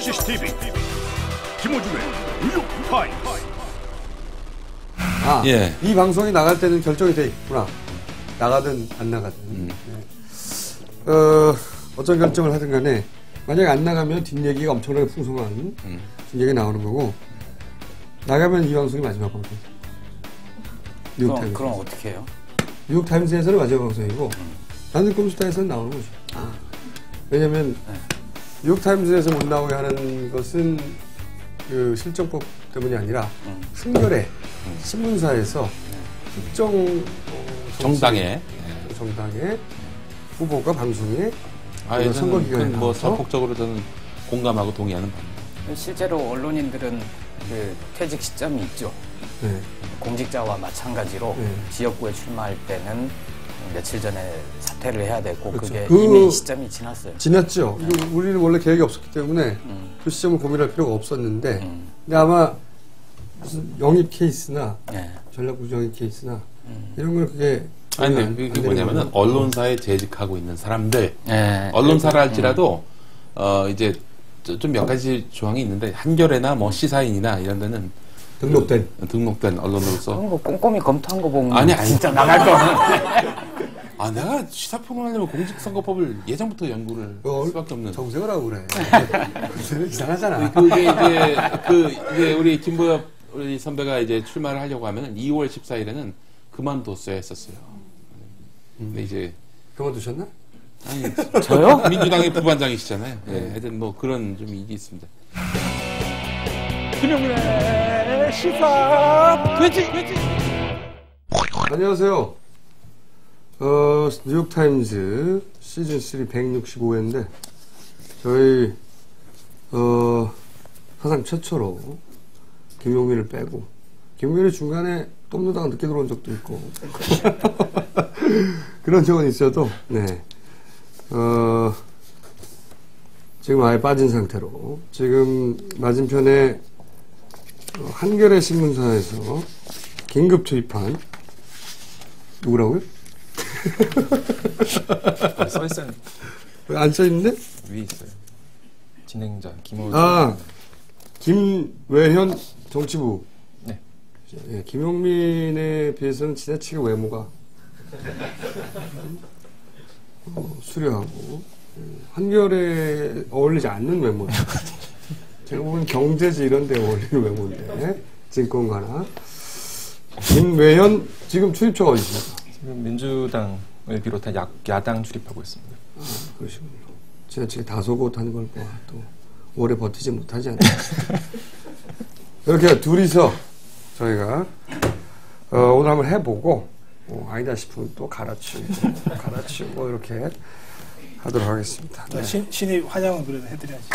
CCTV 김호중의 뉴욕타임스. 예. 이 방송이 나갈 때는 결정이 돼 있구나. 나가든 안 나가든. 네. 어떤 결정을 하든 간에 만약에 안 나가면 뒷얘기가 엄청나게 풍성한 뒷얘기 나오는 거고, 나가면 이 방송이 마지막 방송. 그럼 어떻게 해요? 뉴욕타임스에서는 마지막 방송이고 나는 꼼수다에서는 나오는 거죠. 왜냐면 뉴욕타임스에서 못 나오게 하는 것은 그 실정법 때문이 아니라 순결에 신문사에서 특정 정당의 후보가 방송에 선거 기간에 뭐 선폭적으로 저는 공감하고 동의하는 바입니다. 실제로 언론인들은 그 퇴직 시점이 있죠. 네. 공직자와 마찬가지로 지역구에 출마할 때는 며칠 전에 사퇴를 해야 되고, 그렇죠. 그게 이미 시점이 지났어요. 지났죠. 우리는 원래 계획이 없었기 때문에 그 시점을 고민할 필요가 없었는데, 근데 아마 무슨 영입 케이스나 전략부 영입 케이스나 이런 걸 그게 아니, 그게 뭐냐면은 언론사에 재직하고 있는 사람들, 언론사를 할지라도 이제 좀 몇 가지 조항이 있는데, 한겨레나 뭐 시사인이나 이런 데는 등록된 언론으로서 그런 거 꼼꼼히 검토한 거 보면 아니 진짜 나갈 거는. 내가 시사평론하려면 공직선거법을 예전부터 연구를 할 수밖에 없는. 정색을 하고 그래. 이상하잖아. 그게 이제 우리 김보엽 우리 선배가 이제 출마를 하려고 하면 2월 14일에는 그만뒀어야 했었어요. 근데 이제 그만두셨나? 아니 저요? 민주당의 부반장이시잖아요. 네. 하여튼 뭐 그런 좀 일이 있습니다. 김용민의 시사 돼지. 안녕하세요. 뉴욕타임즈 시즌3 165회인데, 저희, 사상 최초로 김용민을 빼고, 김용민이 중간에 똥 누다가 늦게 들어온 적도 있고, 그런 적은 있어도, 네. 지금 아예 빠진 상태로, 지금 맞은편에 한겨레 신문사에서 긴급 투입한, 누구라고요? 써있어요. 왜 안 써있는데? 위에 있어요. 진행자 김호중. 김외현 정치부. 네. 예, 김용민에 비해서는 지나치게 외모가 수려하고 한결에 어울리지 않는 외모예요. 제가 보면 경제지 이런 데 어울리는 외모인데, 증권가나. 김외현 지금 출입처가 어디 있습니까? 지금 민주당을 비롯한 야당 출입하고 있습니다. 그러시군요. 지나치게 다소곳 하는 걸 보아 또 오래 버티지 못하지 않나요? 이렇게 둘이서 저희가 오늘 한번 해보고 아니다 싶으면 또 갈아치우고 이렇게 하도록 하겠습니다. 네. 신입 환영은 그래도 해드려야지.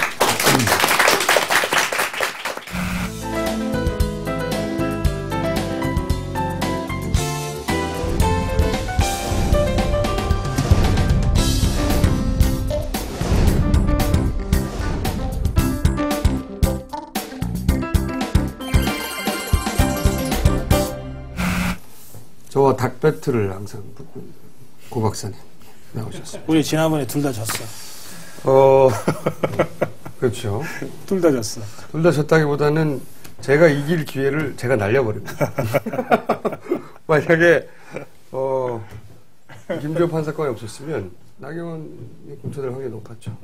저와 닭 배틀을 항상 고 박사님 나오셨어요. 우리 지난번에 둘 다 졌어. 그렇죠. 둘 다 졌어. 둘 다 졌다기보다는 제가 이길 기회를 제가 날려버립니다. 만약에 김주엽 판사건이 없었으면 나경원이 공천될 확률이 높았죠.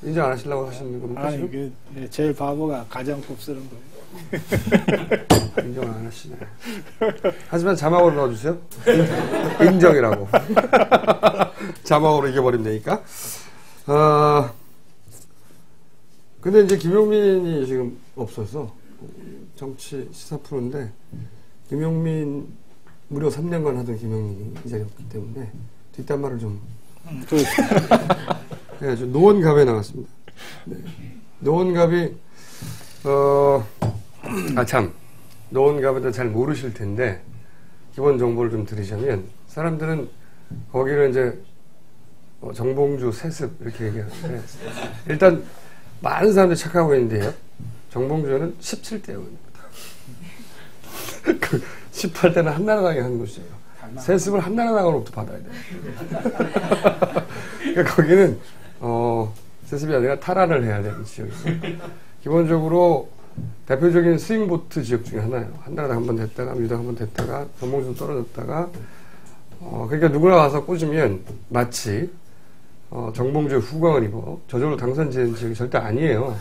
인정 안 하시려고 하시는 겁니까? 아니, 그 제일 바보가 가장 곱쓰는 거예요. 인정 안 하시네. 하지만 자막으로 넣어주세요. 인정이라고. 자막으로 이겨버리면 되니까. 근데 이제 김용민이 지금 없어서 정치 시사 프로인데, 김용민 무려 3년간 하던 김용민이 이 자리에 없기 때문에 뒷담화를 좀 그래가지고 노원갑에 나왔습니다. 네. 노원갑이 노원갑에 대해 잘 모르실 텐데 기본 정보를 좀 드리자면, 사람들은 거기를 이제 정봉주 세습 이렇게 얘기하는데, 일단 많은 사람들이 착각하고 있는데요, 정봉주는 17대원입니다. 18대는 한나라당이 한 곳이에요. 세습을 한나라당으로부터 받아야 돼요. 그러니까 거기는 세습이 아니라 탈환을 해야 되는 지역이고 기본적으로 대표적인 스윙보트 지역 중에 하나예요. 한 달에 한 번 됐다가 유당 한 번 됐다가 전봉준 떨어졌다가 그러니까 누구나 가서 꽂으면 마치 정봉주의 후광을 입어 저절로 당선되는 지역이 절대 아니에요.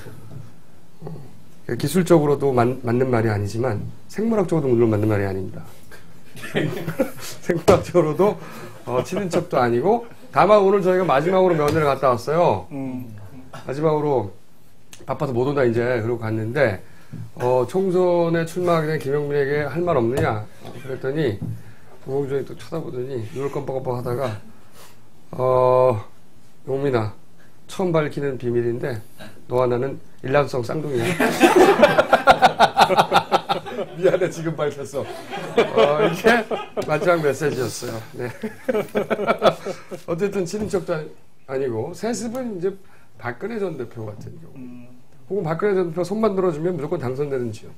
기술적으로도 맞는 말이 아니지만 생물학적으로도 물론 맞는 말이 아닙니다. 생물학적으로도 친인척도 아니고 다만 오늘 저희가 마지막으로 면회를 갔다 왔어요. 마지막으로 바빠서 못 온다 이제 그러고 갔는데 총선에 출마하게 된 김영민에게 할 말 없느냐 그랬더니 정봉준이 또 쳐다보더니 눈을 껌뻑껌뻑 하다가 용민아 처음 밝히는 비밀인데 너와 나는 일란성 쌍둥이야. 미안해 지금 밝혔어. 이게 마지막 메시지였어요. 네. 어쨌든 친인척도 아니고 세습은 이제 박근혜 전 대표 같은 경우 혹은 박근혜 전 대표 손만 들어주면 무조건 당선되는 지역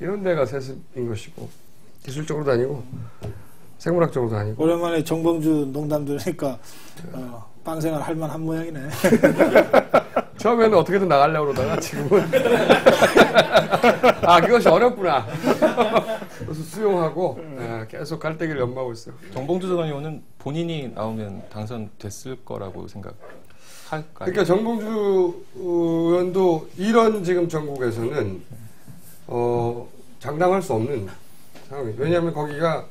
이런 데가 세습인 것이고 기술적으로도 아니고 생물학적으로도 아니고 오랜만에 정봉주 농담 들으니까 빵생활 할만한 모양이네. 처음에는 어떻게든 나가려고 그러다가 지금은 그것이 어렵구나. 그래서 수용하고 계속 갈대기를 연마하고 있어요. 정봉주 전 의원은 본인이 나오면 당선됐을 거라고 생각할까요? 그러니까 정봉주 의원도 이런 지금 전국에서는 장담할 수 없는 상황이에요. 왜냐하면 거기가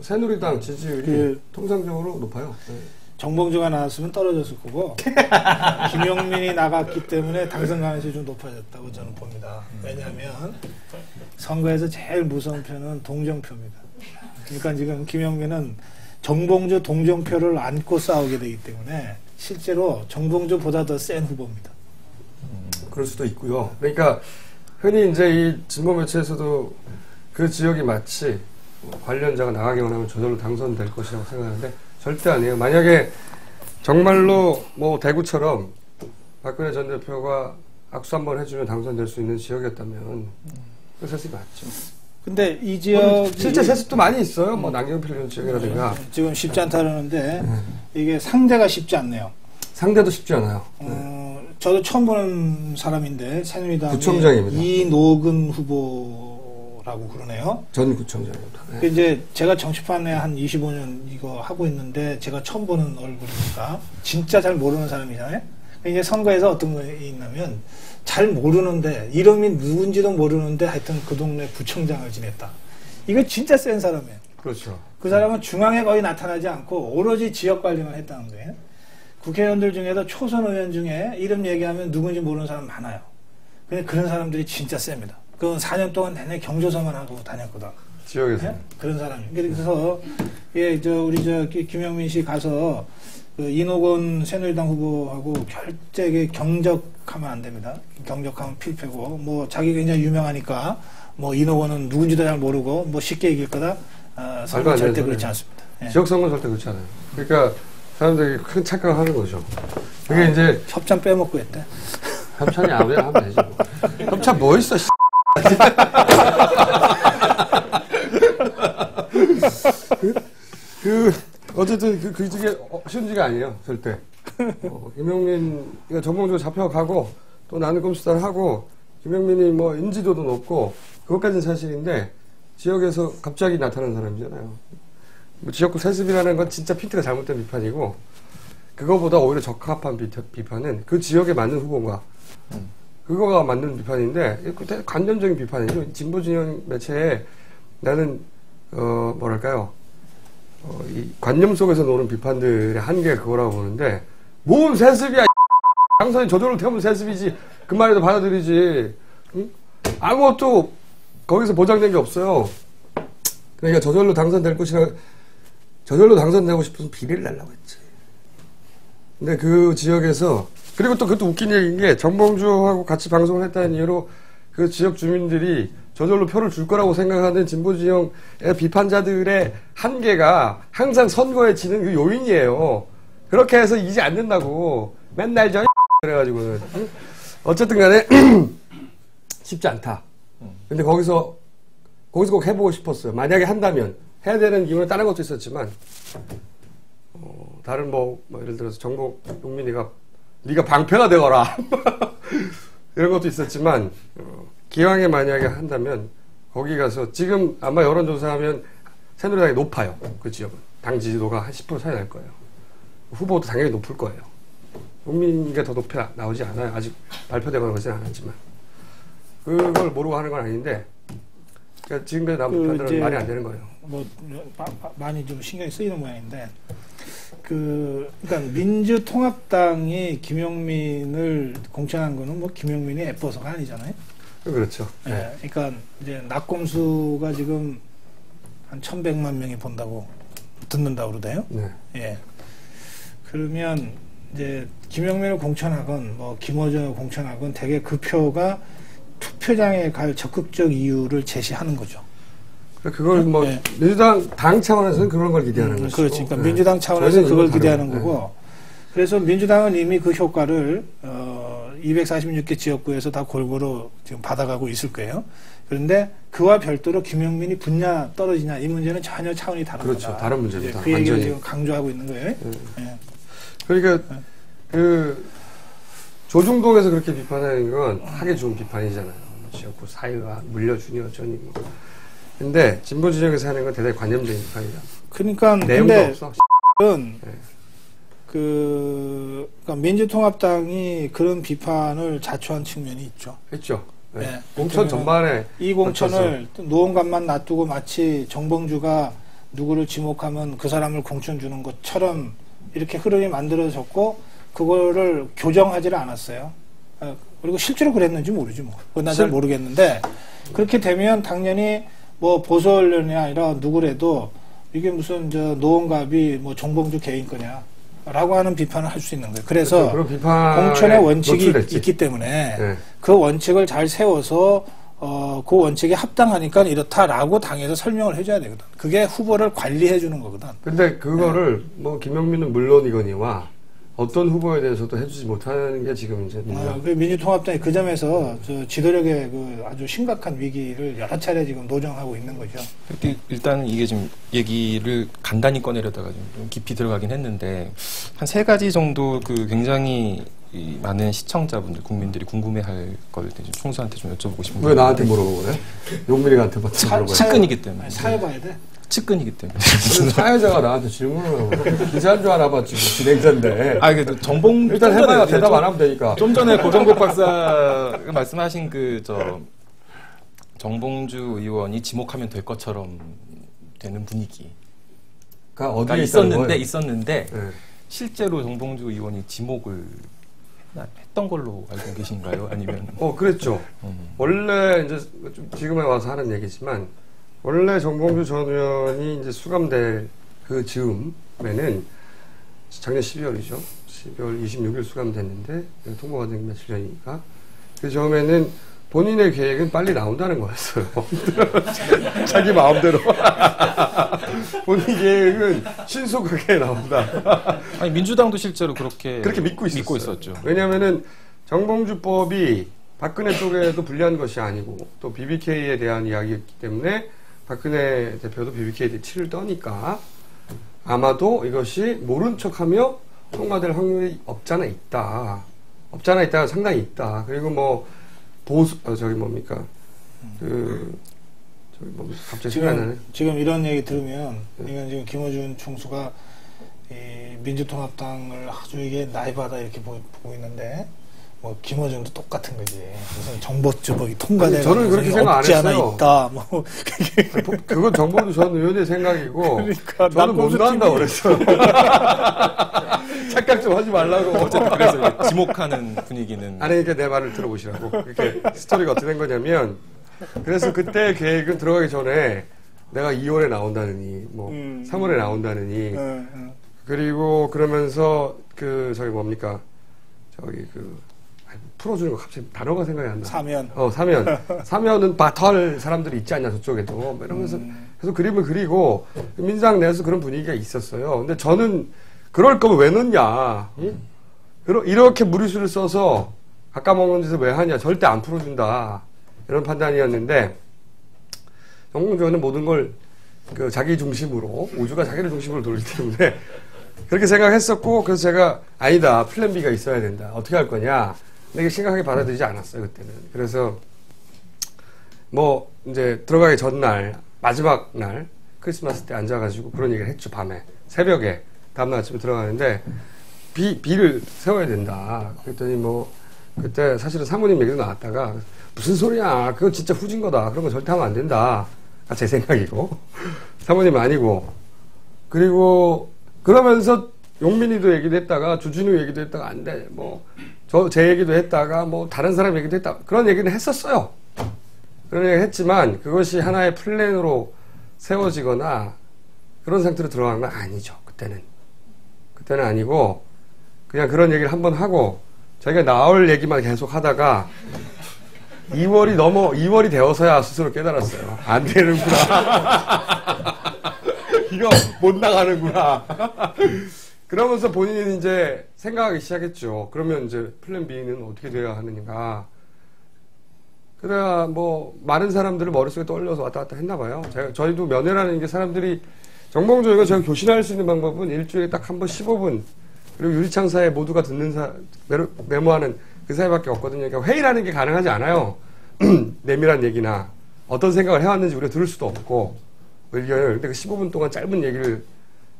새누리당 지지율이 통상적으로 높아요. 네. 정봉주가 나왔으면 떨어졌을 거고 김용민이 나갔기 때문에 당선 가능성이 좀 높아졌다고 저는 봅니다. 왜냐하면 선거에서 제일 무서운 표는 동정표입니다. 그러니까 지금 김용민은 정봉주 동정표를 안고 싸우게 되기 때문에 실제로 정봉주보다 더 센 후보입니다. 그럴 수도 있고요. 그러니까 흔히 이제 이 진보 매체에서도 그 지역이 마치 관련자가 나가기만 하면 저절로 당선될 것이라고 생각하는데 절대 아니에요. 만약에 정말로 뭐 대구처럼 박근혜 전 대표가 악수 한번 해주면 당선될 수 있는 지역이었다면 그 세습이 맞죠. 근데 이 지역 실제 세습도 많이 있어요. 뭐 남경필 이런 지역이라든가 지금 쉽지 않다 그러는데 이게 상대가 쉽지 않네요. 상대도 쉽지 않아요. 저도 처음 보는 사람인데 새누리당의 구청장입니다. 이노근 후보라고 그러네요. 전 구청장입니다. 네. 이제 제가 정치판에 한 25년 이거 하고 있는데 제가 처음 보는 얼굴이니까 진짜 잘 모르는 사람이잖아요. 이제 선거에서 어떤 거 있냐면 잘 모르는데 이름이 누군지도 모르는데 하여튼 그 동네 구청장을 지냈다. 이거 진짜 센 사람이에요. 그렇죠. 그 사람은 중앙에 거의 나타나지 않고 오로지 지역 관리만 했다는 거예요. 국회의원들 중에도 초선 의원 중에 이름 얘기하면 누군지 모르는 사람 많아요. 근데 그런 사람들이 진짜 셉니다. 그건 4년 동안 내내 경조사만 하고 다녔거든. 지역에서. 네? 그런 사람이. 그래서, 우리 김영민 씨 가서, 이노건 새누리당 후보하고 결재에 경적하면 안 됩니다. 경적하면 필패고, 뭐, 자기가 굉장히 유명하니까, 뭐, 이노건은 누군지도 잘 모르고, 뭐, 쉽게 이길 거다. 선거 절대 그렇지 않습니다. 예. 지역선거는 절대 그렇지 않아요. 그러니까, 사람들이 큰 착각을 하는 거죠. 그게 이제. 협찬 빼먹고 했대. 협찬이 아무래나 하면 되죠. 협찬 뭐 있어, 어쨌든 그게 쉬운 지가 아니에요, 절대. 김영민이가 정봉주가 잡혀가고, 또 나는 꼼수다를 하고, 김영민이 뭐 인지도도 높고, 그것까지는 사실인데, 지역에서 갑자기 나타난 사람이잖아요. 뭐 지역구 세습이라는 건 진짜 핀트가 잘못된 비판이고, 그거보다 오히려 적합한 비판은 그 지역에 맞는 후보가, 그거가 맞는 비판인데, 되게 관념적인 비판이죠. 진보 진영 매체에 나는, 뭐랄까요. 이 관념 속에서 노는 비판들의 한계가 그거라고 보는데, 뭔 세습이야! 당선이 저절로 태우면 세습이지. 그 말에도 받아들이지. 응? 아무것도 거기서 보장된 게 없어요. 그러니까 저절로 당선될 것이라, 저절로 당선되고 싶어서 비리를 내려고 했지. 근데 그 지역에서, 그리고 또 그것도 웃긴 얘기인 게, 정봉주하고 같이 방송을 했다는 이유로 그 지역 주민들이 저절로 표를 줄 거라고 생각하는 진보진영의 비판자들의 한계가 항상 선거에 지는 그 요인이에요. 그렇게 해서 이지 않는다고. 맨날 그래가지고는. 어쨌든 간에 쉽지 않다. 근데 거기서 꼭 해보고 싶었어요. 만약에 한다면. 해야 되는 이유는 다른 것도 있었지만, 다른 뭐 예를 들어서 정봉민이가 네가 방패가 되거라 이런 것도 있었지만 기왕에 만약에 한다면 거기 가서 지금 아마 여론조사하면 새누리당이 높아요. 그 지역은 당 지지도가 한 10% 차이 날 거예요. 후보도 당연히 높을 거예요. 국민에게 더 높이 나오지 않아요. 아직 발표되거나 그러지는 않았지만 그걸 모르고 하는 건 아닌데 그러니까 지금까지 나온 표현들은 말이 안 되는 거예요. 뭐 많이 좀 신경이 쓰이는 모양인데 그러니까 민주통합당이 김용민을 공천한 거는 뭐 김용민이 예뻐서가 아니잖아요. 그렇죠. 네. 그러니까 이제 낙검수가 지금 한 1,100만 명이 본다고 듣는다고 그러대요. 네. 예. 그러면 이제 김용민을 공천하건 뭐 김어준을 공천하건 대개 그 표가 투표장에 갈 적극적 이유를 제시하는 거죠. 그걸 뭐 네. 민주당 당 차원에서는 그런 걸 기대하는 거죠. 그렇지. 그러니까 네. 민주당 차원에서는 그걸 기대하는 거고. 그래서 민주당은 이미 그 효과를 246개 지역구에서 다 골고루 지금 받아가고 있을 거예요. 그런데 그와 별도로 김용민이 붙냐 떨어지냐 이 문제는 전혀 차원이 다른 그렇죠. 거다. 다른 문제입니다. 그 얘기를 지금 강조하고 있는 거예요. 네. 그러니까 그 조중동에서 그렇게 비판하는 건 하기 좋은 비판이잖아요. 지역구 사회가 물려주니 어쩌니 뭐. 근데 진보 지역에서 하는 건 대단히 관념적인 비판이다. 그러니까 내용도 근데 없어. 네. 그러니까 민주통합당이 그런 비판을 자초한 측면이 있죠. 했죠. 네. 네. 공천 전반에 이 공천을 노원감만 놔두고 마치 정봉주가 누구를 지목하면 그 사람을 공천 주는 것처럼 이렇게 흐름이 만들어졌고 그거를 교정하지를 않았어요. 그리고 실제로 그랬는지 모르지 뭐. 그건 잘 모르겠는데 그렇게 되면 당연히 뭐 보수 언론이 아니라 누구래도 이게 무슨 저 노원갑이 뭐 정봉주 개인 거냐. 라고 하는 비판을 할 수 있는 거예요. 그래서 공천의 원칙이 있기 때문에 네. 그 원칙을 잘 세워서 그 원칙에 합당하니까 이렇다라고 당에서 설명을 해줘야 되거든. 그게 후보를 관리해 주는 거거든. 근데 그거를 네. 뭐 김용민은 물론이거니와 어떤 후보에 대해서도 해주지 못하는 게 지금 이제 그 민주통합당이 그 점에서 저 지도력의 그 아주 심각한 위기를 여러 차례 지금 노정하고 있는 거죠. 일단 이게 지금 얘기를 간단히 꺼내려다가 좀 깊이 들어가긴 했는데 한 3가지 정도 그 굉장히 많은 시청자분들, 국민들이 궁금해할 걸 총수한테 좀 여쭤보고 싶은데 왜 나한테 물어보고 그래? 용민이한테 물어보고 측근이기 때문에. 사회봐야 돼. 측근이기 때문에. 사회자가 나한테 질문을 하고 기사인 줄 알아봐 지금 진행자인데. 그래도 정봉 일단 해봐요. 대답 안 하면 되니까. 좀 전에 고정국 박사가 말씀하신 그 정봉주 의원이 지목하면 될 것처럼 되는 분위기가 어디에 있었는데 네. 실제로 정봉주 의원이 지목을 했던 걸로 알고 계신가요? 아니면? 그랬죠. 원래 이제 지금에 와서 하는 얘기지만. 원래 정봉주 전 의원이 이제 수감될 그 즈음에는 작년 12월이죠. 12월 26일 수감됐는데 통보가 된 며칠 전이니까 그 즈음에는 본인의 계획은 빨리 나온다는 거였어요. 자기 마음대로. 본인 계획은 신속하게 나온다. 아니 민주당도 실제로 그렇게 믿고 있었죠. 왜냐하면은 정봉주법이 박근혜 쪽에도 불리한 것이 아니고 또 BBK에 대한 이야기였기 때문에 박근혜 대표도 BBK 치를 떠니까 아마도 이것이 모른 척하며 통과될 확률이 없잖아 있다. 상당히 있다. 그리고 뭐 보수 갑자기 지금 이런 얘기 들으면 이건 지금 김어준 총수가 이 민주통합당을 아주 이게 나이바다 이렇게 보고 있는데. 뭐 김어준도 똑같은 거지. 무슨 정보주법이 통과되고 저는 그렇게 생각 안 없지 했어요. 않아 있다. 뭐 그건 정봉주 전 의원의 생각이고 그러니까 저는 못 나온다고 그랬어. 착각 좀 하지 말라고. 어쨌든 그래서 지목하는 분위기는 아니 그러니까 내 말을 들어보시라고. 이렇게 스토리가 어떻게 된 거냐면 그래서 그때 계획은 들어가기 전에 내가 2월에 나온다느니 뭐 3월에 나온다느니 그리고 그러면서 풀어주는 거 갑자기 단어가 생각이 안 나. 사면. 사면은 털 사람들이 있지 않냐 저쪽에도. 뭐 이러면서 계속 그림을 그리고 민주당 내에서 그런 분위기가 있었어요. 근데 저는 그럴 거면 왜 넣냐. 응? 이렇게 무리수를 써서 깎아먹는 짓을 왜 하냐. 절대 안 풀어준다. 이런 판단이었는데 정봉주 의원은 모든 걸 자기 중심으로 우주가 자기를 중심으로 돌기 때문에 그렇게 생각했었고, 그래서 제가 아니다, 플랜 B가 있어야 된다. 어떻게 할 거냐. 근데 이게 심각하게 받아들이지 않았어요, 그때는. 그래서 뭐 이제 들어가기 전날, 마지막 날 크리스마스 때 앉아가지고 그런 얘기를 했죠. 밤에 새벽에 다음날 아침에 들어가는데 B를 세워야 된다. 그랬더니 뭐 그때 사실은 사모님 얘기도 나왔다가 무슨 소리야, 그거 진짜 후진 거다, 그런 거 절대 하면 안 된다. 제 생각이고 사모님 아니고. 그리고 그러면서 용민이도 얘기도 했다가 주진우 얘기도 했다가 안 돼, 뭐 제 얘기도 했다가 뭐 다른 사람 얘기도 했다가 그런 얘기는 했었어요. 그런 얘기를 했지만 그것이 하나의 플랜으로 세워지거나 그런 상태로 들어간 건 아니죠. 그때는 아니고 그냥 그런 얘기를 한번 하고 자기가 나올 얘기만 계속 하다가 2월이 되어서야 스스로 깨달았어요. 안 되는구나. 이거 못 나가는구나. 그러면서 본인은 이제 생각하기 시작했죠. 그러면 이제 플랜 B는 어떻게 돼야 하느냐. 그래야 뭐 많은 사람들을 머릿속에 떠올려서 왔다 갔다 했나 봐요. 저희도 면회라는 게 사람들이 정봉주가 제가 교신할 수 있는 방법은 일주일에 딱 한 번 15분 그리고 유리창사에 모두가 듣는 메모하는 그 사이밖에 없거든요. 그러니까 회의라는 게 가능하지 않아요. 내밀한 얘기나 어떤 생각을 해왔는지 우리가 들을 수도 없고 의견을. 근데 그 15분 동안 짧은 얘기를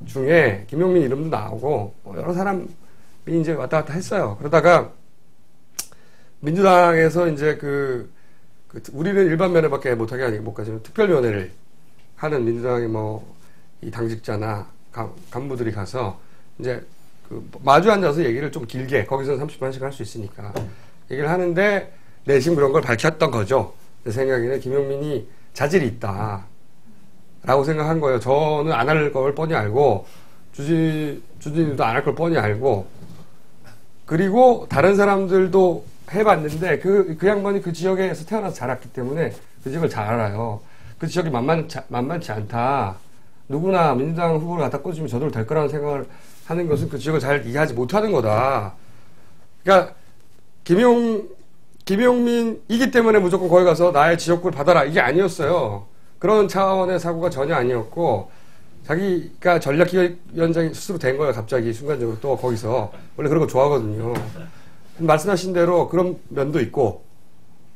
중에 김용민 이름도 나오고 뭐 여러 사람이 이제 왔다 갔다 했어요. 그러다가 민주당에서 이제 우리는 일반 면회밖에 못하게 못 가지만 특별 면회를 하는 민주당의 뭐 이 당직자나 간부들이 가서 이제 마주 앉아서 얘기를 좀 길게, 거기서는 30분씩 할 수 있으니까 얘기를 하는데 내심 그런 걸 밝혔던 거죠. 내 생각에는 김용민이 자질이 있다 라고 생각한 거예요. 저는 안 할 걸 뻔히 알고 주진이도 안 할 걸 뻔히 알고, 그리고 다른 사람들도 해봤는데 그 양반이 그 지역에서 태어나서 자랐기 때문에 그 지역을 잘 알아요. 그 지역이 만만치 않다. 누구나 민주당 후보를 갖다 꽂으면 저대로 될 거라는 생각을 하는 것은 그 지역을 잘 이해하지 못하는 거다. 그러니까 김용민이기 때문에 무조건 거기 가서 나의 지역구를 받아라, 이게 아니었어요. 그런 차원의 사고가 전혀 아니었고, 자기가 전략기획위원장이 스스로 된 거예요. 갑자기 순간적으로 또 거기서. 원래 그런 거 좋아하거든요. 말씀하신 대로 그런 면도 있고,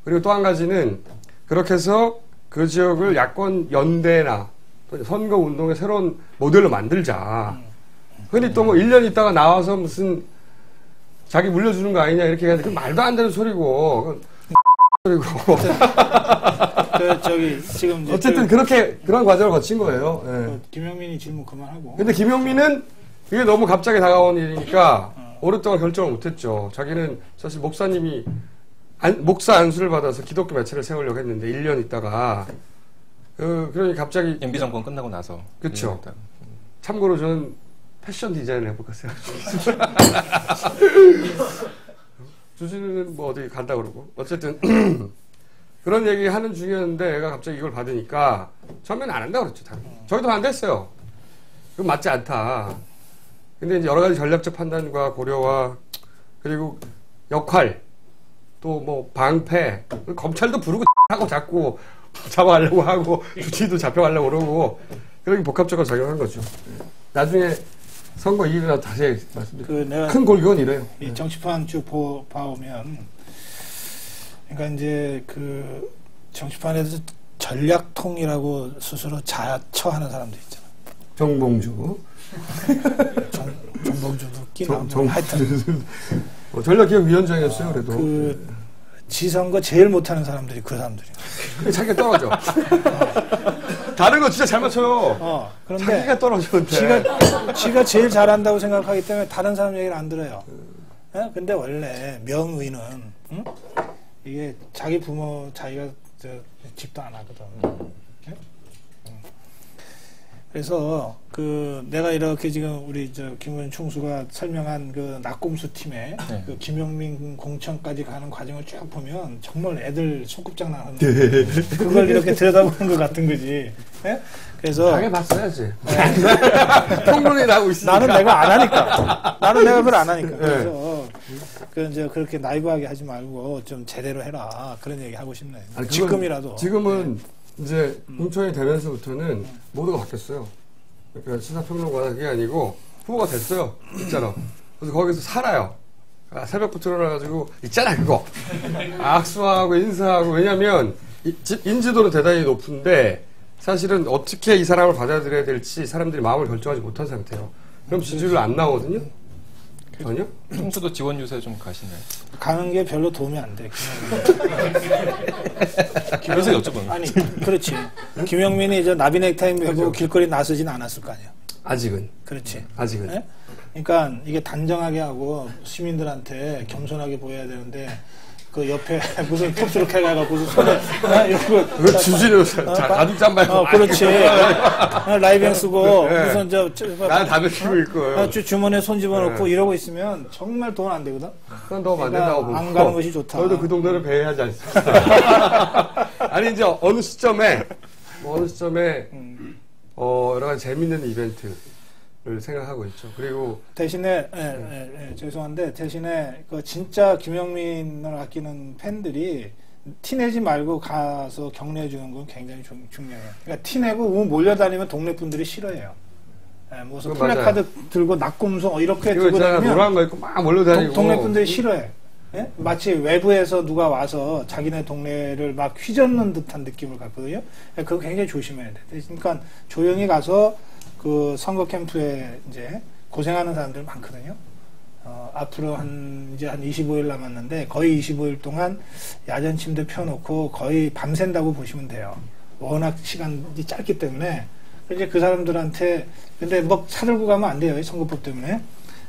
그리고 또 한 가지는 그렇게 해서 그 지역을 야권 연대나 선거 운동의 새로운 모델로 만들자. 흔히 또 뭐 1년 있다가 나와서 무슨 자기 물려주는 거 아니냐 이렇게 하는데 그 말도 안 되는 소리고. 그리고 지금 어쨌든 그런 과정을 거친 거예요. 네. 김용민이 질문 그만하고. 근데 김용민은 이게 너무 갑자기 다가온 일이니까 오랫동안 결정을 못했죠. 자기는 사실 목사님이 목사 안수를 받아서 기독교 매체를 세우려고 했는데 1년 있다가 그러니 갑자기 MB 정권 끝나고 나서. 그렇죠. 참고로 저는 패션 디자인을 해볼까 생각 중이었어요. 주진우는 뭐 어디 간다 그러고 어쨌든 그런 얘기 하는 중이었는데 애가 갑자기 이걸 받으니까 처음에는 안 한다고 그랬죠. 저희도 반대했어요. 그건 맞지 않다. 근데 이제 여러 가지 전략적 판단과 고려와 그리고 역할 또 뭐 방패, 검찰도 부르고 하고 자꾸 잡아가려고 하고 주치도 잡혀가려고 그러고 그렇게 복합적으로 작용한 거죠. 나중에 선거 이기고 나서 다시 말씀드릴게요. 큰 골격은 이래요. 이 정치판 쭉 봐오면, 그러니까 이제 정치판에서 전략통이라고 스스로 자처하는 사람들 있잖아. 정봉주. 정봉주도 끼나. 하여튼. 전략기획위원장이었어요, 그래도. 지선거 제일 못하는 사람들이 그 사람들이야. 자기가 떨어져. 다른 거 진짜 잘 맞춰요. 그런데 자기가 떨어졌는데. 지가 제일 잘한다고 생각하기 때문에 다른 사람 얘기를 안 들어요. 근데 원래 명의는, 이게 자기 부모, 자기가 집도 안 하거든. 그래서 내가 이렇게 지금 우리 김원 충수가 설명한 낙곰수 팀의 김용민 공천까지 가는 과정을 쭉 보면 정말 애들 손꼽장 나는 그걸 이렇게 들여다보는 것 같은 거지. 그래서 당연히 봤어야지. 평론이 나오고 있으니까. 나는 내가 안 하니까. 나는 내가 그걸 안 하니까. 그래서 이제 그렇게 나이브하게 하지 말고 좀 제대로 해라. 그런 얘기 하고 싶네. 지금이라도. 지금은 이제 공천이 되면서부터는 모두가 바뀌었어요. 그러니까 시사평론가가 그게 아니고 후보가 됐어요. 진짜로. 그래서 거기서 살아요. 새벽부터 일어나가지고 있잖아 그거. 악수하고 인사하고. 왜냐면 인지도는 대단히 높은데 사실은 어떻게 이 사람을 받아들여야 될지 사람들이 마음을 결정하지 못한 상태예요. 그럼 지지율 안 나오거든요. 전혀? 평소도 지원 유세 좀 가시나요? 가는 게 별로 도움이 안 돼. 그래서 여쭤보는 거예요. 아니, 그렇지. 김영민이 저 나비 넥타이 메고 그렇죠. 길거리 나서진 않았을 거 아니야. 아직은. 그렇지. 아직은. 네? 그러니까 이게 단정하게 하고 시민들한테 겸손하게 보여야 되는데 그 옆에 무슨 톱수룩 해가지고 손에 이거 주지를 가죽 잠바고 그렇지. 라이뱅 쓰고 네. 무슨 난 담배 피고 있고 주머니에 손 집어넣고 네. 이러고 있으면 정말 돈 안 되거든. 그건 도움 안 된다고 보고 안 가는 것이 좋다. 저희도 그 동네를 배회하지 않습니다. 아니 이제 어느 시점에 여러 가지 재밌는 이벤트를 생각하고 있죠. 그리고 대신에 죄송한데 대신에 그 진짜 김영민을 아끼는 팬들이 티내지 말고 가서 격려해 주는 건 굉장히 중요해요. 그러니까 티내고 몰려다니면 동네 분들이 싫어해요. 무슨 플래카드 들고 낙곰소 이렇게 들고 다니면 노란 거 입고 막 몰려다니고 동네 분들이 싫어해. 예? 마치 외부에서 누가 와서 자기네 동네를 막 휘젓는 듯한 느낌을 갖거든요. 그거 굉장히 조심해야 돼. 그러니까 조용히 가서 그 선거 캠프에 이제 고생하는 사람들 많거든요. 앞으로 이제 한 25일 남았는데 거의 25일 동안 야전 침대 펴놓고 거의 밤샌다고 보시면 돼요. 워낙 시간이 짧기 때문에. 이제 그 사람들한테 근데 뭐 사들고 가면 안 돼요. 이 선거법 때문에.